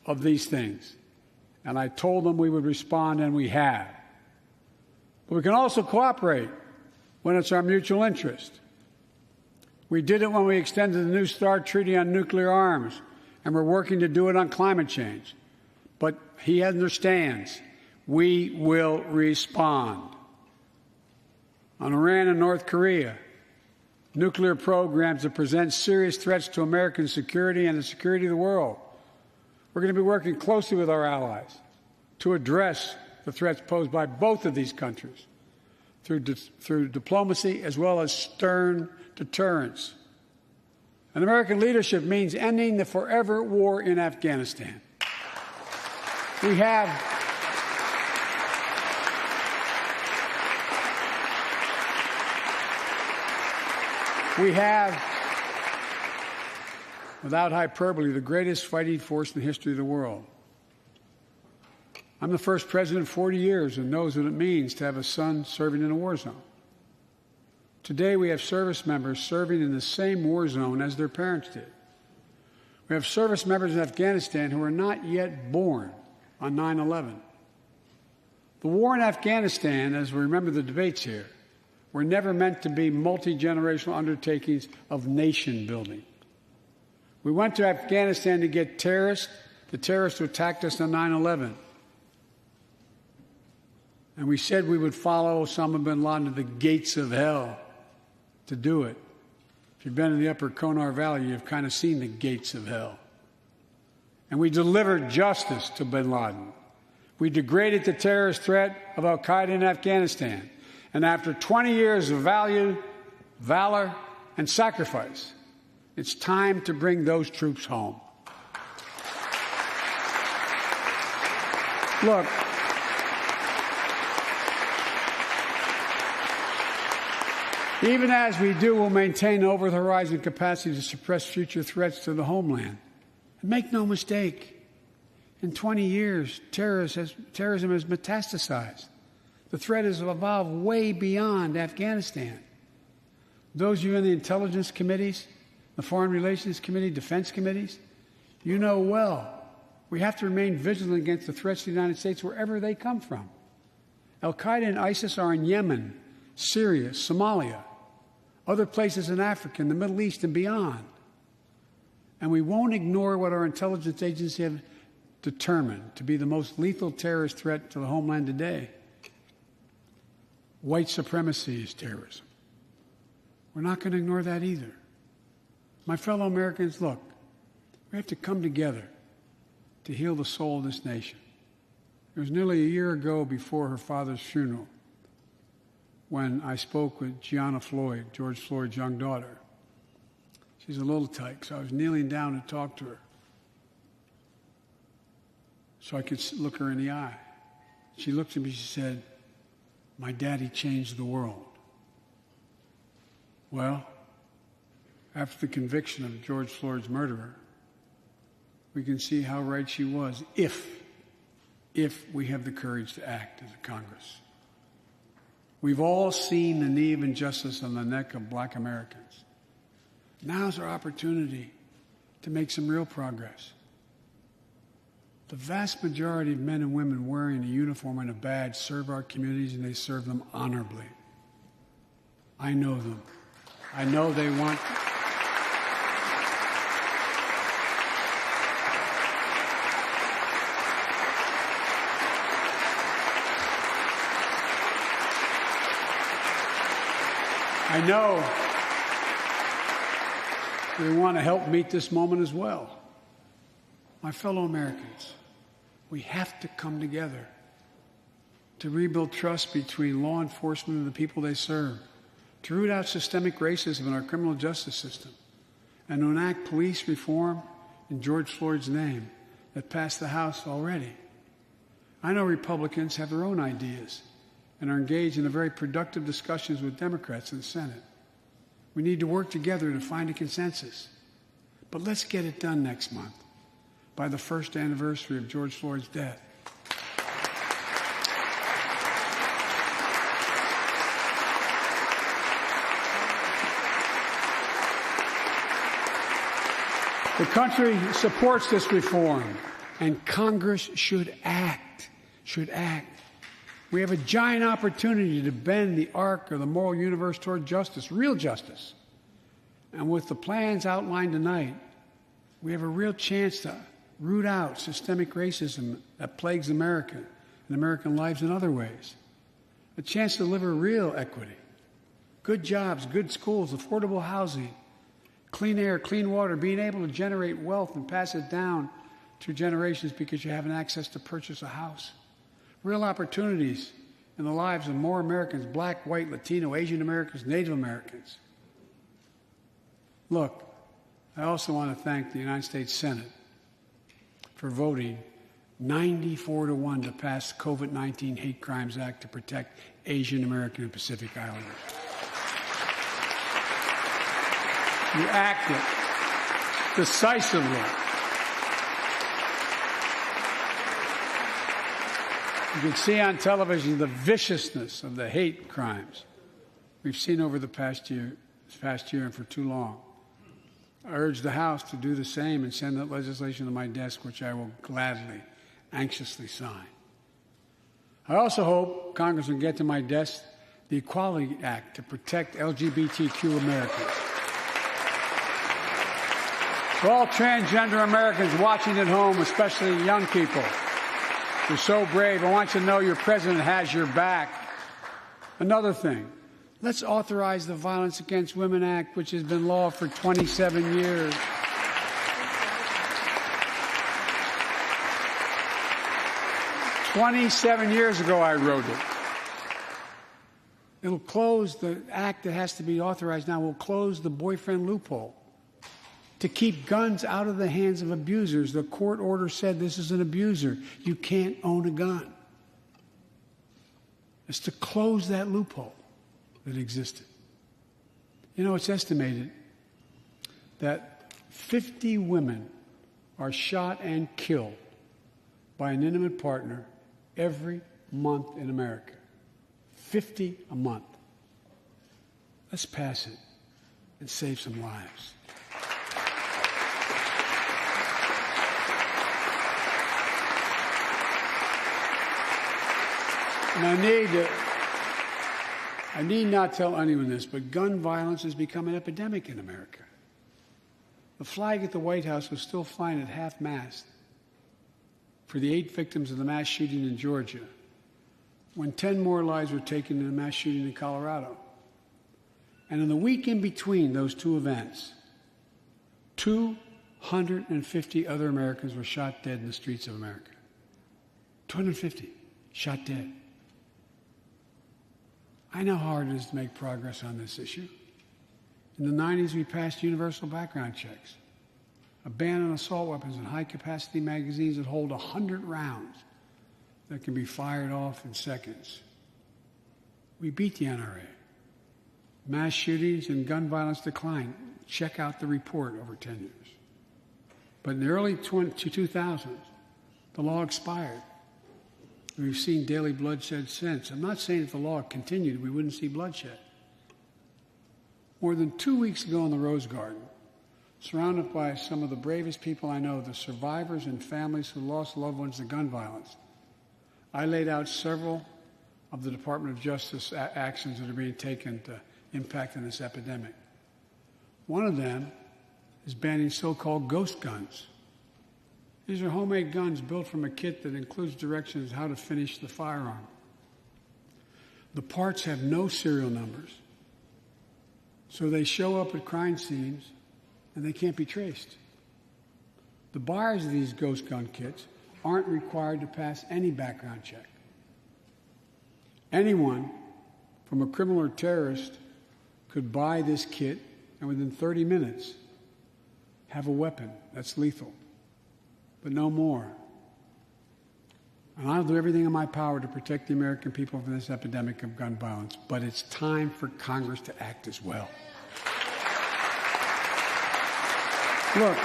of these things, and I told them we would respond, and we have. But we can also cooperate when it's our mutual interest. We did it when we extended the New START Treaty on nuclear arms, and we're working to do it on climate change. But he understands we will respond. On Iran and North Korea, nuclear programs that present serious threats to American security and the security of the world. We're going to be working closely with our allies to address the threats posed by both of these countries through diplomacy as well as stern deterrence. And American leadership means ending the forever war in Afghanistan. We have, without hyperbole, the greatest fighting force in the history of the world. I'm the first president in 40 years who knows what it means to have a son serving in a war zone. Today, we have service members serving in the same war zone as their parents did. We have service members in Afghanistan who are not yet born on 9/11. The war in Afghanistan, as we remember the debates here, were never meant to be multi-generational undertakings of nation building. We went to Afghanistan to get the terrorists who attacked us on 9/11. And we said we would follow Osama bin Laden to the gates of hell to do it. If you've been in the upper Konar Valley, you've kind of seen the gates of hell. And we delivered justice to bin Laden. We degraded the terrorist threat of al-Qaeda in Afghanistan. And after 20 years of valor, and sacrifice, it's time to bring those troops home. Look, even as we do, we'll maintain over-the-horizon capacity to suppress future threats to the homeland. And make no mistake, in 20 years, terrorism has metastasized. The threat has evolved way beyond Afghanistan. Those of you in the intelligence committees, the foreign relations committee, defense committees, you know well, we have to remain vigilant against the threats to the United States wherever they come from. Al-Qaeda and ISIS are in Yemen, Syria, Somalia, other places in Africa, in the Middle East, and beyond. And we won't ignore what our intelligence agencies have determined to be the most lethal terrorist threat to the homeland today. White supremacy is terrorism. We're not going to ignore that either. My fellow Americans, look, we have to come together to heal the soul of this nation. It was nearly a year ago before her father's funeral when I spoke with Gianna Floyd, George Floyd's young daughter. She's a little tyke, so I was kneeling down to talk to her so I could look her in the eye. She looked at me, she said, "My daddy changed the world." Well, after the conviction of George Floyd's murderer, we can see how right she was if we have the courage to act as a Congress. We've all seen the knee of injustice on the neck of black Americans. Now's our opportunity to make some real progress. The vast majority of men and women wearing a uniform and a badge serve our communities, and they serve them honorably. I know them. I know they want... I know they want to help meet this moment as well. My fellow Americans, we have to come together to rebuild trust between law enforcement and the people they serve, to root out systemic racism in our criminal justice system, and to enact police reform in George Floyd's name that passed the House already. I know Republicans have their own ideas and are engaged in very productive discussions with Democrats in the Senate. We need to work together to find a consensus. But let's get it done next month, by the first anniversary of George Floyd's death. The country supports this reform, and Congress should act. We have a giant opportunity to bend the arc of the moral universe toward justice, real justice. And with the plans outlined tonight, we have a real chance to root out systemic racism that plagues America and American lives in other ways. A chance to deliver real equity, good jobs, good schools, affordable housing, clean air, clean water, being able to generate wealth and pass it down through generations because you have access to purchase a house. Real opportunities in the lives of more Americans, black, white, Latino, Asian Americans, Native Americans. Look, I also want to thank the United States Senate for voting 94-1 to pass the COVID-19 Hate Crimes Act to protect Asian American and Pacific Islanders. You acted decisively. You can see on television the viciousness of the hate crimes we've seen over the past year and for too long. I urge the House to do the same and send that legislation to my desk, which I will gladly, anxiously sign. I also hope Congress will get to my desk the Equality Act to protect LGBTQ Americans. For all transgender Americans watching at home, especially young people, you're so brave. I want you to know your president has your back. Another thing, let's authorize the Violence Against Women Act, which has been law for 27 years. 27 years ago, I wrote it. It'll close the act that has to be authorized now, will close the boyfriend loophole to keep guns out of the hands of abusers. The court order said this is an abuser. You can't own a gun. It's to close that loophole that existed. You know, it's estimated that 50 women are shot and killed by an intimate partner every month in America. 50 a month. Let's pass it and save some lives. And I need not tell anyone this, but gun violence has become an epidemic in America. The flag at the White House was still flying at half-mast for the 8 victims of the mass shooting in Georgia, when 10 more lives were taken in a mass shooting in Colorado. And in the week in between those two events, 250 other Americans were shot dead in the streets of America. 250 shot dead. I know how hard it is to make progress on this issue. In the 90s, we passed universal background checks, a ban on assault weapons and high-capacity magazines that hold 100 rounds that can be fired off in seconds. We beat the NRA. Mass shootings and gun violence declined. Check out the report over 10 years. But in the early 2000s, the law expired. We've seen daily bloodshed since. I'm not saying if the law continued, we wouldn't see bloodshed. More than 2 weeks ago in the Rose Garden, surrounded by some of the bravest people I know, the survivors and families who lost loved ones to gun violence, I laid out several of the Department of Justice actions that are being taken to impact on this epidemic. One of them is banning so-called ghost guns. These are homemade guns built from a kit that includes directions how to finish the firearm. The parts have no serial numbers, so they show up at crime scenes and they can't be traced. The buyers of these ghost gun kits aren't required to pass any background check. Anyone, from a criminal or terrorist, could buy this kit and within 30 minutes have a weapon that's lethal. But no more. And I'll do everything in my power to protect the American people from this epidemic of gun violence. But it's time for Congress to act as well. Look.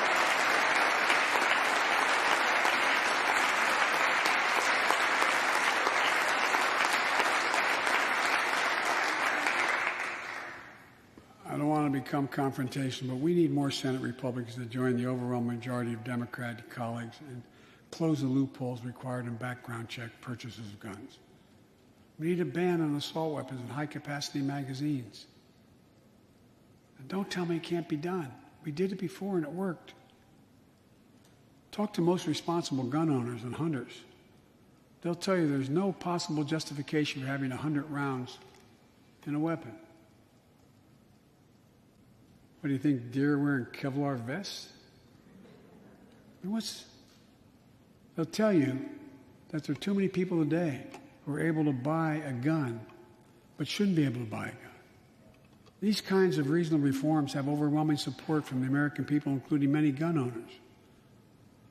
I don't want to become confrontational, but we need more Senate Republicans to join the overwhelming majority of Democratic colleagues and close the loopholes required in background check purchases of guns. We need a ban on assault weapons and high-capacity magazines. And don't tell me it can't be done. We did it before and it worked. Talk to most responsible gun owners and hunters. They'll tell you there's no possible justification for having 100 rounds in a weapon. What do you think, deer are wearing Kevlar vests? I mean, they'll tell you that there are too many people today who are able to buy a gun but shouldn't be able to buy a gun. These kinds of reasonable reforms have overwhelming support from the American people, including many gun owners.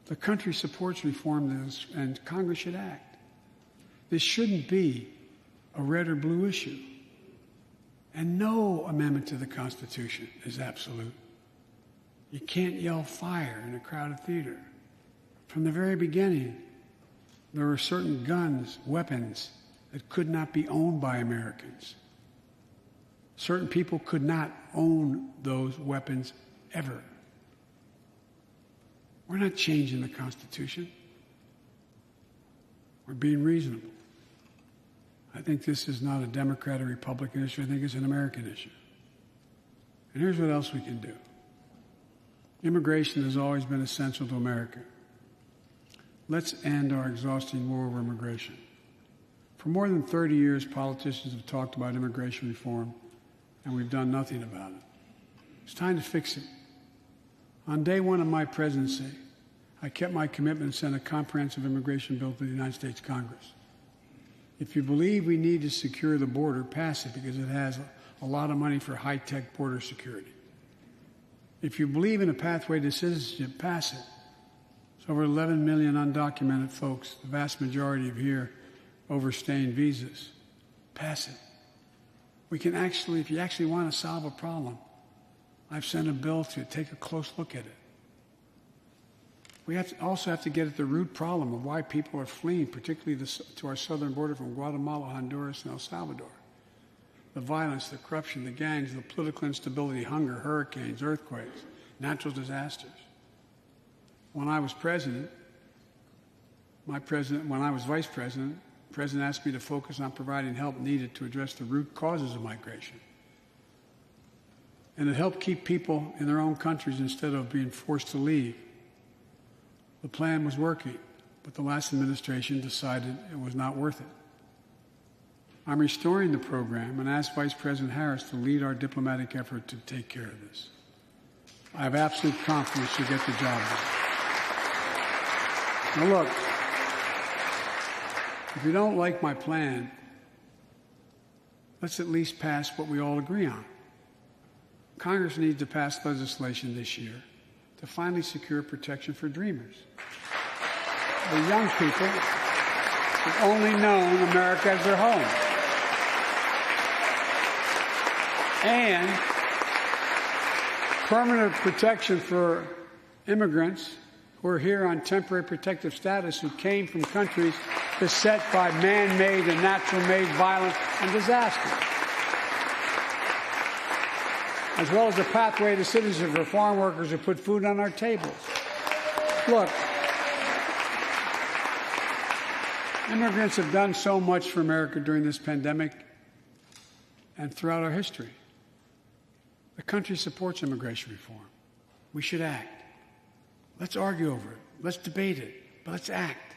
The country supports reform, and Congress should act. This shouldn't be a red or blue issue. And no amendment to the Constitution is absolute. You can't yell fire in a crowded theater. From the very beginning, there were certain guns, weapons, that could not be owned by Americans. Certain people could not own those weapons ever. We're not changing the Constitution. We're being reasonable. I think this is not a Democrat or Republican issue. I think it's an American issue. And here's what else we can do. Immigration has always been essential to America. Let's end our exhausting war over immigration. For more than 30 years, politicians have talked about immigration reform, and we've done nothing about it. It's time to fix it. On day one of my presidency, I kept my commitment and sent a comprehensive immigration bill to the United States Congress. If you believe we need to secure the border, pass it because it has a lot of money for high-tech border security. If you believe in a pathway to citizenship, pass it. There's over 11 million undocumented folks, the vast majority of here overstaying visas. Pass it. We can actually, if you actually want to solve a problem, I've sent a bill to take a close look at it. We also have to get at the root problem of why people are fleeing, particularly to our southern border from Guatemala, Honduras, and El Salvador. The violence, the corruption, the gangs, the political instability, hunger, hurricanes, earthquakes, natural disasters. When I was president, when I was vice president, the president asked me to focus on providing help needed to address the root causes of migration. And it helped keep people in their own countries instead of being forced to leave. The plan was working, but the last administration decided it was not worth it. I'm restoring the program and asked Vice President Harris to lead our diplomatic effort to take care of this. I have absolute confidence she'll get the job done. Now look, if you don't like my plan, let's at least pass what we all agree on. Congress needs to pass legislation this year to finally secure protection for dreamers. The young people who've only known America as their home. And permanent protection for immigrants who are here on temporary protective status who came from countries beset by man-made and natural-made violence and disaster. As well as a pathway to citizenship for farm workers who put food on our tables. Look, immigrants have done so much for America during this pandemic and throughout our history. The country supports immigration reform. We should act. Let's argue over it. Let's debate it. But let's act.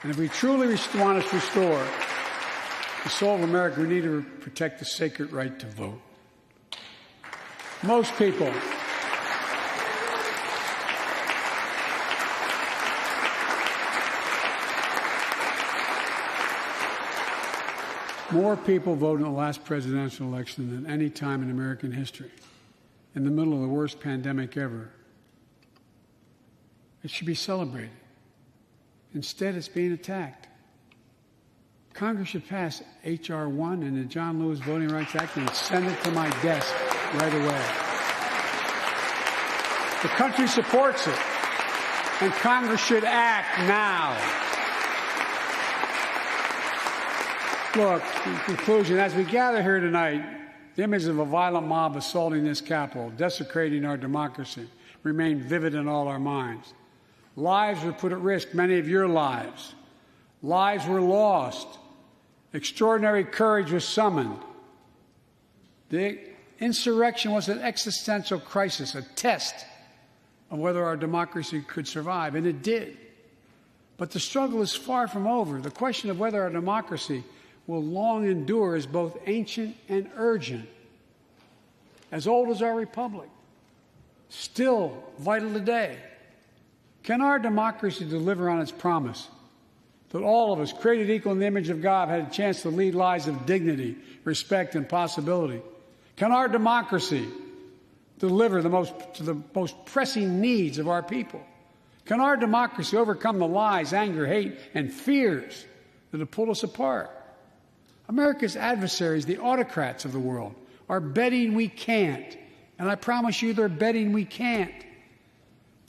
And if we truly want to restore the soul of America, we need to protect the sacred right to vote. Most people more people voted in the last presidential election than any time in American history, in the middle of the worst pandemic ever. It should be celebrated. Instead, it's being attacked. Congress should pass H.R. 1 and the John Lewis Voting Rights Act and send it to my desk right away. The country supports it, and Congress should act now. Look, in conclusion, as we gather here tonight, the image of a violent mob assaulting this Capitol, desecrating our democracy, remain vivid in all our minds. Lives were put at risk, many of your lives. Lives were lost. Extraordinary courage was summoned. The insurrection was an existential crisis, a test of whether our democracy could survive, and it did. But the struggle is far from over. The question of whether our democracy will long endure is both ancient and urgent. As old as our republic, still vital today. Can our democracy deliver on its promise that all of us, created equal in the image of God, had a chance to lead lives of dignity, respect, and possibility? Can our democracy deliver to the most pressing needs of our people? Can our democracy overcome the lies, anger, hate, and fears that have pulled us apart? America's adversaries, the autocrats of the world, are betting we can't. And I promise you they're betting we can't.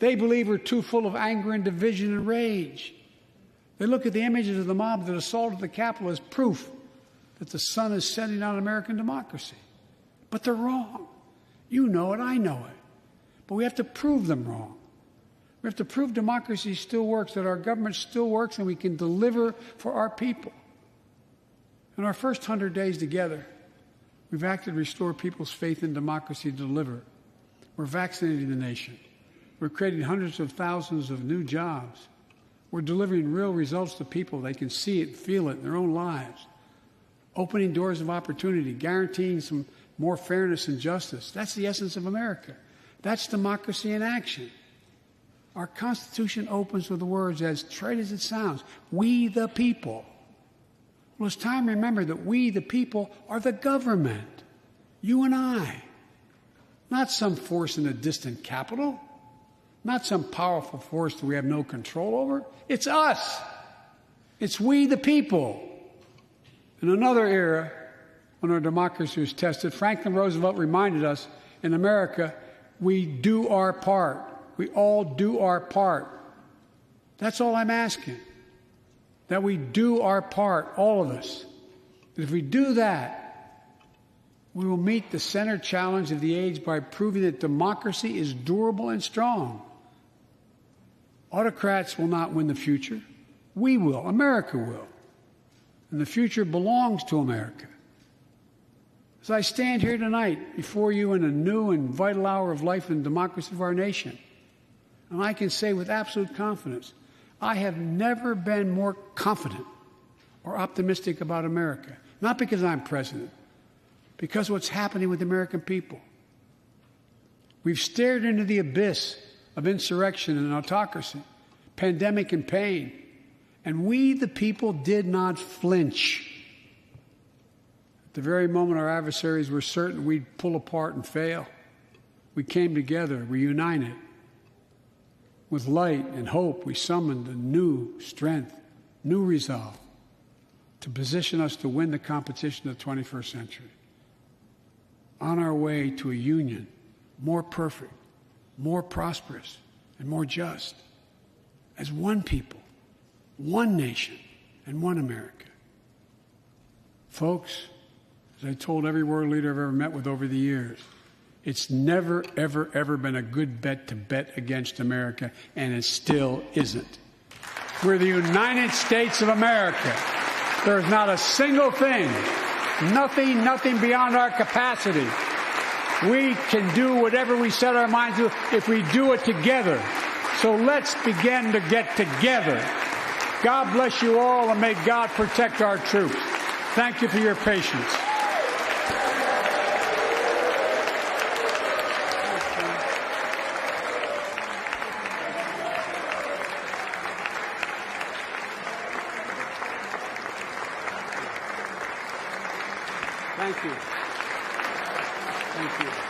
They believe we're too full of anger and division and rage. They look at the images of the mob that assaulted the Capitol as proof that the sun is setting on American democracy. But they're wrong. You know it, I know it. But we have to prove them wrong. We have to prove democracy still works, that our government still works, and we can deliver for our people. In our first 100 days together, we've acted to restore people's faith in democracy to deliver. We're vaccinating the nation. We're creating hundreds of thousands of new jobs. We're delivering real results to people. They can see it, feel it in their own lives. Opening doors of opportunity, guaranteeing some more fairness and justice. That's the essence of America. That's democracy in action. Our Constitution opens with the words, as trite as it sounds, we the people. Well, it's time to remember that we the people are the government. You and I. Not some force in a distant capital. Not some powerful force that we have no control over. It's us. It's we the people. In another era, when our democracy was tested, Franklin Roosevelt reminded us, in America, we do our part. We all do our part. That's all I'm asking. That we do our part, all of us. If we do that, we will meet the center challenge of the age by proving that democracy is durable and strong. Autocrats will not win the future. We will. America will. And the future belongs to America. As I stand here tonight before you in a new and vital hour of life and democracy of our nation, and I can say with absolute confidence, I have never been more confident or optimistic about America. Not because I'm president, because of what's happening with the American people. We've stared into the abyss of insurrection and autocracy, pandemic and pain, and we, the people, did not flinch. At the very moment our adversaries were certain we'd pull apart and fail, we came together, we united. With light and hope, we summoned a new strength, new resolve to position us to win the competition of the 21st century. On our way to a union more perfect, more prosperous, and more just, as one people, one nation, and one America. Folks, as I told every world leader I've ever met with over the years, it's never, ever, ever been a good bet to bet against America, and it still isn't. We're the United States of America. There's not a single thing, nothing beyond our capacity. We can do whatever we set our minds to if we do it together. So let's begin to get together. God bless you all, and may God protect our troops. Thank you for your patience. Thank you. Thank you.